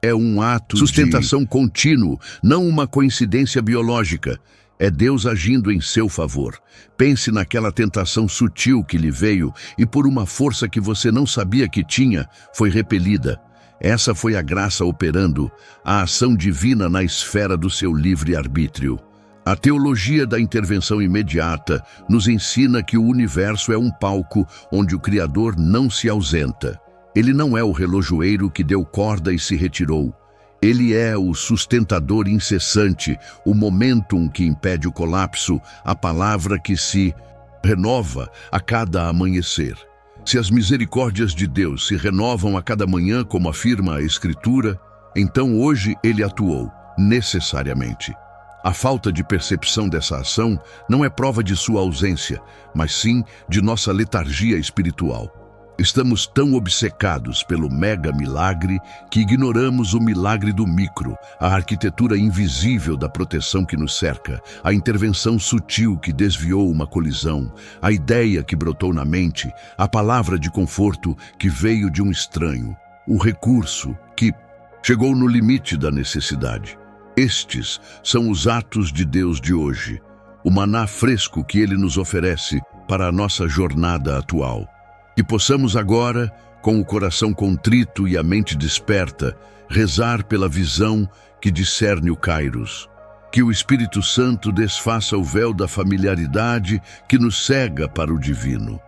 É um ato de sustentação contínuo, não uma coincidência biológica. É Deus agindo em seu favor. Pense naquela tentação sutil que lhe veio e por uma força que você não sabia que tinha, foi repelida. Essa foi a graça operando, a ação divina na esfera do seu livre-arbítrio. A teologia da intervenção imediata nos ensina que o universo é um palco onde o Criador não se ausenta. Ele não é o relojoeiro que deu corda e se retirou. Ele é o sustentador incessante, o momentum que impede o colapso, a palavra que se renova a cada amanhecer. Se as misericórdias de Deus se renovam a cada manhã, como afirma a Escritura, então hoje ele atuou, necessariamente. A falta de percepção dessa ação não é prova de sua ausência, mas sim de nossa letargia espiritual. Estamos tão obcecados pelo mega milagre que ignoramos o milagre do micro, a arquitetura invisível da proteção que nos cerca, a intervenção sutil que desviou uma colisão, a ideia que brotou na mente, a palavra de conforto que veio de um estranho, o recurso que chegou no limite da necessidade. Estes são os atos de Deus de hoje, o maná fresco que Ele nos oferece para a nossa jornada atual. Que possamos agora, com o coração contrito e a mente desperta, rezar pela visão que discerne o Kairos. Que o Espírito Santo desfaça o véu da familiaridade que nos cega para o divino.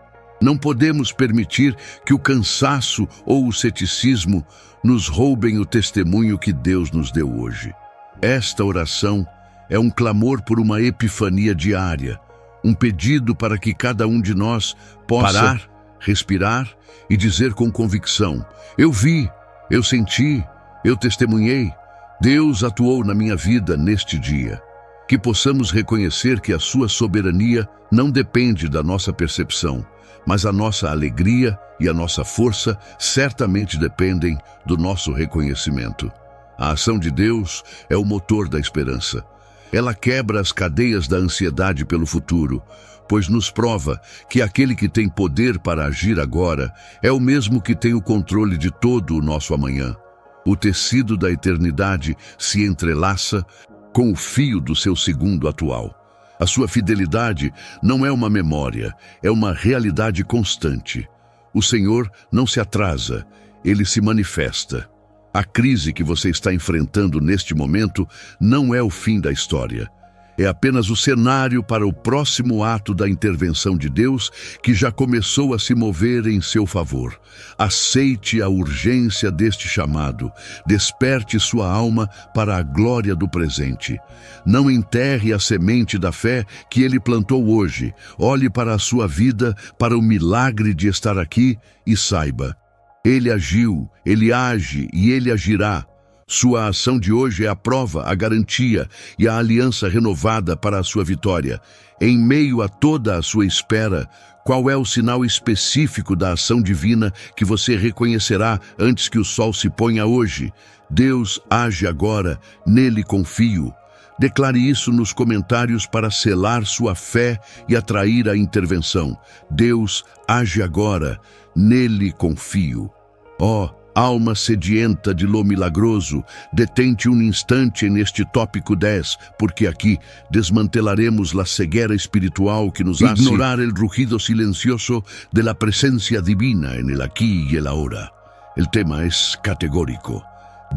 Não podemos permitir que o cansaço ou o ceticismo nos roubem o testemunho que Deus nos deu hoje. Esta oração é um clamor por uma epifania diária, um pedido para que cada um de nós possa parar, respirar e dizer com convicção: eu vi, eu senti, eu testemunhei, Deus atuou na minha vida neste dia. Que possamos reconhecer que a sua soberania não depende da nossa percepção, mas a nossa alegria e a nossa força certamente dependem do nosso reconhecimento. A ação de Deus é o motor da esperança. Ela quebra as cadeias da ansiedade pelo futuro, pois nos prova que aquele que tem poder para agir agora é o mesmo que tem o controle de todo o nosso amanhã. O tecido da eternidade se entrelaça com o fio do seu segundo atual. A sua fidelidade não é uma memória, é uma realidade constante. O Senhor não se atrasa, Ele se manifesta. A crise que você está enfrentando neste momento não é o fim da história. É apenas o cenário para o próximo ato da intervenção de Deus que já começou a se mover em seu favor. Aceite a urgência deste chamado. Desperte sua alma para a glória do presente. Não enterre a semente da fé que Ele plantou hoje. Olhe para a sua vida, para o milagre de estar aqui e saiba: Ele agiu, Ele age e Ele agirá. Sua ação de hoje é a prova, a garantia e a aliança renovada para a sua vitória. Em meio a toda a sua espera, qual é o sinal específico da ação divina que você reconhecerá antes que o sol se ponha hoje? Deus age agora, nele confio. Declare isso nos comentários para selar sua fé e atrair a intervenção. Deus age agora, nele confio. Ó, alma sedienta de lo milagroso, detente um instante neste tópico 10, porque aqui desmantelaremos la ceguera espiritual que nos hace ignorar el rugido silencioso de la presencia divina en el aquí y el ahora. El tema es categórico.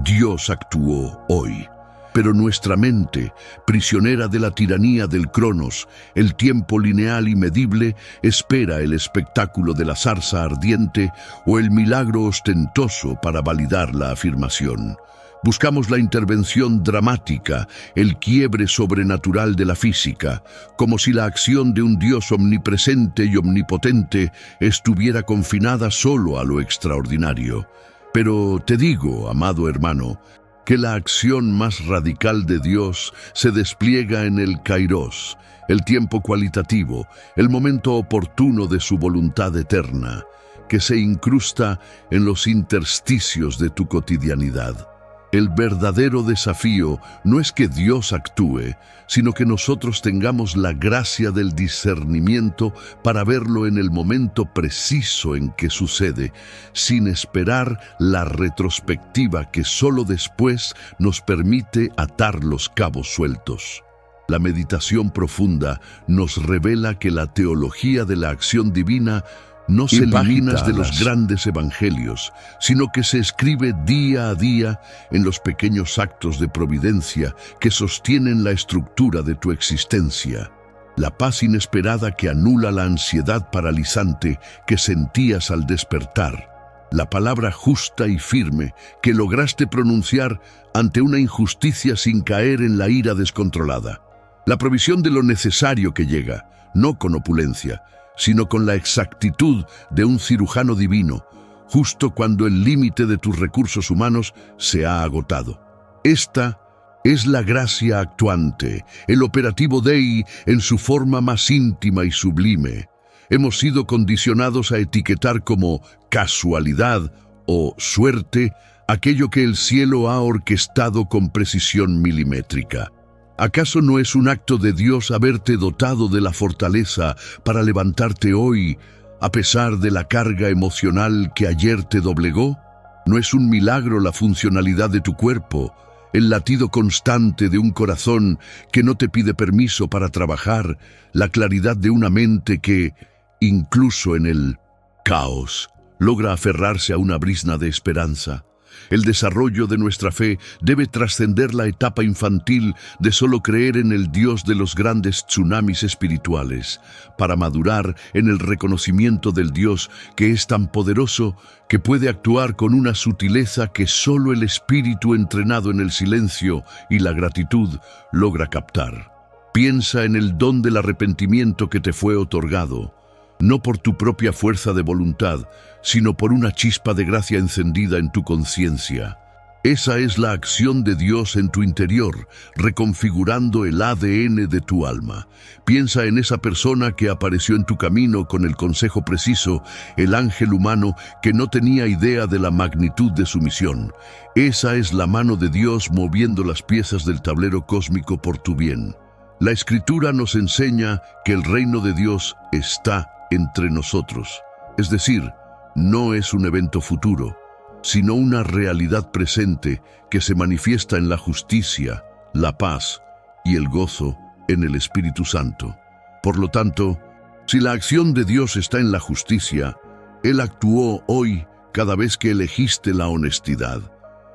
Dios actuó hoy. Pero nuestra mente, prisionera de la tiranía del cronos, el tiempo lineal y medible, espera el espectáculo de la zarza ardiente o el milagro ostentoso para validar la afirmación. Buscamos la intervención dramática, el quiebre sobrenatural de la física, como si la acción de un Dios omnipresente y omnipotente estuviera confinada solo a lo extraordinario. Pero te digo, amado hermano, que la acción más radical de Dios se despliega en el kairos, el tiempo cualitativo, el momento oportuno de su voluntad eterna, que se incrusta en los intersticios de tu cotidianidad. El verdadero desafío no es que Dios actúe, sino que nosotros tengamos la gracia del discernimiento para verlo en el momento preciso en que sucede, sin esperar la retrospectiva que solo después nos permite atar los cabos sueltos. La meditación profunda nos revela que la teología de la acción divina no se limita de los grandes evangelios, sino que se escribe día a día en los pequeños actos de providencia que sostienen la estructura de tu existencia. La paz inesperada que anula la ansiedad paralizante que sentías al despertar. La palabra justa y firme que lograste pronunciar ante una injusticia sin caer en la ira descontrolada. La provisión de lo necesario que llega, no con opulencia, sino con la exactitud de un cirujano divino, justo cuando el límite de tus recursos humanos se ha agotado. Esta es la gracia actuante, el operativo Dei en su forma más íntima y sublime. Hemos sido condicionados a etiquetar como casualidad o suerte aquello que el cielo ha orquestado con precisión milimétrica. ¿Acaso no es un acto de Dios haberte dotado de la fortaleza para levantarte hoy, a pesar de la carga emocional que ayer te doblegó? ¿No es un milagro la funcionalidad de tu cuerpo, el latido constante de un corazón que no te pide permiso para trabajar, la claridad de una mente que, incluso en el caos, logra aferrarse a una brizna de esperanza? El desarrollo de nuestra fe debe trascender la etapa infantil de solo creer en el Dios de los grandes tsunamis espirituales, para madurar en el reconocimiento del Dios que es tan poderoso que puede actuar con una sutileza que solo el espíritu entrenado en el silencio y la gratitud logra captar. Piensa en el don del arrepentimiento que te fue otorgado, no por tu propia fuerza de voluntad, sino por una chispa de gracia encendida en tu conciencia. Esa es la acción de Dios en tu interior, reconfigurando el ADN de tu alma. Piensa en esa persona que apareció en tu camino con el consejo preciso, el ángel humano que no tenía idea de la magnitud de su misión. Esa es la mano de Dios moviendo las piezas del tablero cósmico por tu bien. La Escritura nos enseña que el reino de Dios está entre nosotros, es decir, no es un evento futuro, sino una realidad presente que se manifiesta en la justicia, la paz y el gozo en el Espíritu Santo. Por lo tanto, si la acción de Dios está en la justicia, Él actuó hoy cada vez que elegiste la honestidad.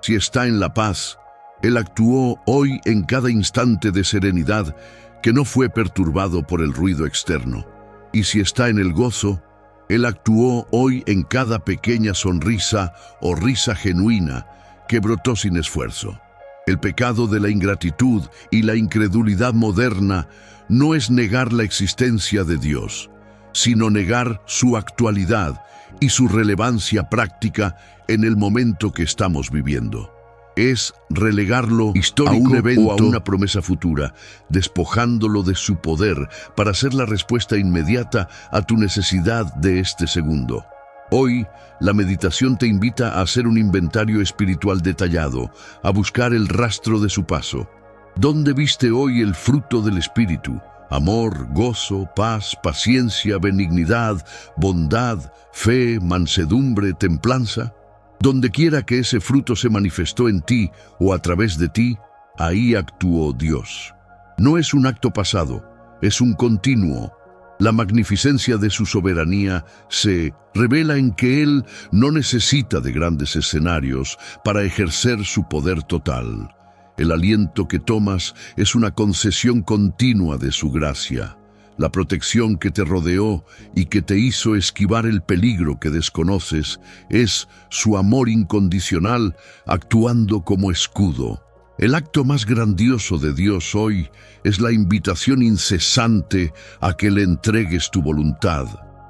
Si está en la paz, Él actuó hoy en cada instante de serenidad que no fue perturbado por el ruido externo. Y si está en el gozo, Él actuó hoy en cada pequeña sonrisa o risa genuina que brotó sin esfuerzo. El pecado de la ingratitud y la incredulidad moderna no es negar la existencia de Dios, sino negar su actualidad y su relevancia práctica en el momento que estamos viviendo. Es relegarlo histórico a un evento o a una promesa futura, despojándolo de su poder para ser la respuesta inmediata a tu necesidad de este segundo. Hoy, la meditación te invita a hacer un inventario espiritual detallado, a buscar el rastro de su paso. ¿Dónde viste hoy el fruto del Espíritu? Amor, gozo, paz, paciencia, benignidad, bondad, fe, mansedumbre, templanza. Donde quiera que ese fruto se manifestó en ti o a través de ti, ahí actuó Dios. No es un acto pasado, es un continuo. La magnificencia de su soberanía se revela en que Él no necesita de grandes escenarios para ejercer su poder total. El aliento que tomas es una concesión continua de su gracia. La protección que te rodeó y que te hizo esquivar el peligro que desconoces es su amor incondicional actuando como escudo. El acto más grandioso de Dios hoy es la invitación incesante a que le entregues tu voluntad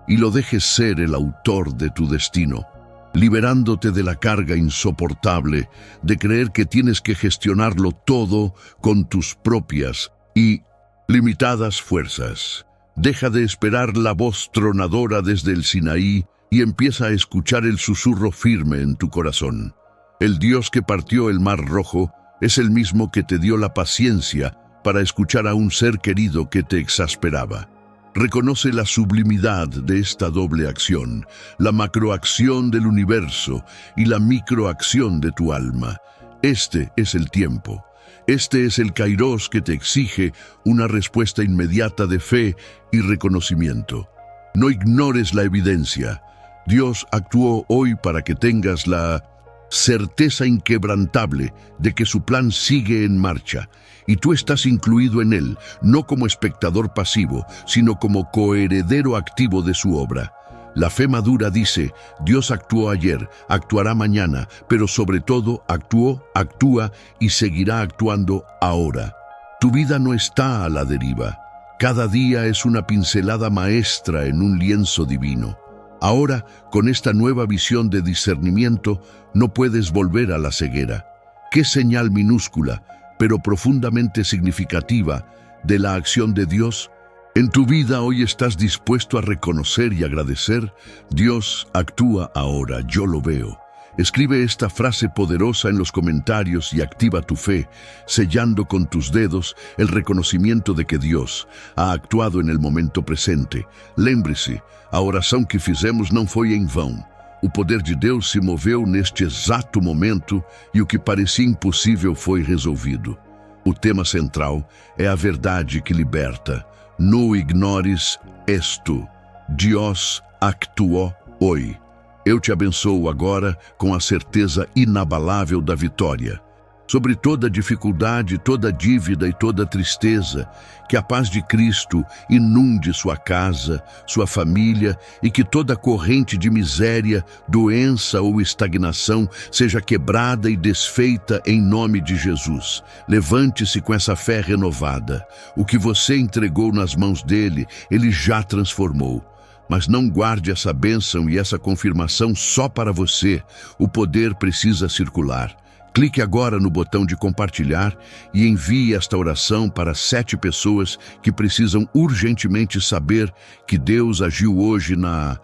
y lo dejes ser el autor de tu destino, liberándote de la carga insoportable de creer que tienes que gestionarlo todo con tus propias y limitadas fuerzas. Deja de esperar la voz tronadora desde el Sinaí y empieza a escuchar el susurro firme en tu corazón. El Dios que partió el Mar Rojo es el mismo que te dio la paciencia para escuchar a un ser querido que te exasperaba. Reconoce la sublimidad de esta doble acción, la macroacción del universo y la microacción de tu alma. Este es el tiempo. Este es el Kairos que te exige una respuesta inmediata de fe y reconocimiento. No ignores la evidencia. Dios actuó hoy para que tengas la certeza inquebrantable de que su plan sigue en marcha y tú estás incluido en él, no como espectador pasivo, sino como coheredero activo de su obra. La fe madura dice, Dios actuó ayer, actuará mañana, pero sobre todo actuó, actúa y seguirá actuando ahora. Tu vida no está a la deriva. Cada día es una pincelada maestra en un lienzo divino. Ahora, con esta nueva visión de discernimiento, no puedes volver a la ceguera. Qué señal minúscula, pero profundamente significativa, de la acción de Dios. En tu vida hoy estás dispuesto a reconocer y agradecer. Dios actúa ahora, yo lo veo. Escribe esta frase poderosa en los comentarios y activa tu fe, sellando con tus dedos el reconocimiento de que Deus ha actuado en el momento presente. Lembre-se, a oração que fizemos não foi em vão. O poder de Deus se moveu neste exato momento e o que parecia impossível foi resolvido. O tema central é a verdade que liberta. No ignores esto. Dios actuó hoy. Eu te abençoo agora com a certeza inabalável da vitória. Sobre toda dificuldade, toda dívida e toda tristeza, que a paz de Cristo inunde sua casa, sua família e que toda corrente de miséria, doença ou estagnação seja quebrada e desfeita em nome de Jesus. Levante-se com essa fé renovada. O que você entregou nas mãos dele, ele já transformou. Mas não guarde essa bênção e essa confirmação só para você. O poder precisa circular. Clique agora no botão de compartilhar e envie esta oração para 7 pessoas que precisam urgentemente saber que Deus agiu hoje na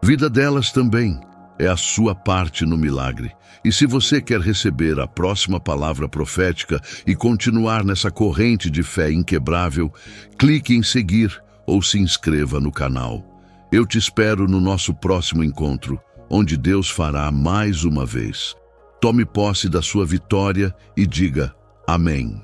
vida delas também. É a sua parte no milagre. E se você quer receber a próxima palavra profética e continuar nessa corrente de fé inquebrável, clique em seguir ou se inscreva no canal. Eu te espero no nosso próximo encontro, onde Deus fará mais uma vez. Tome posse da sua vitória e diga amém.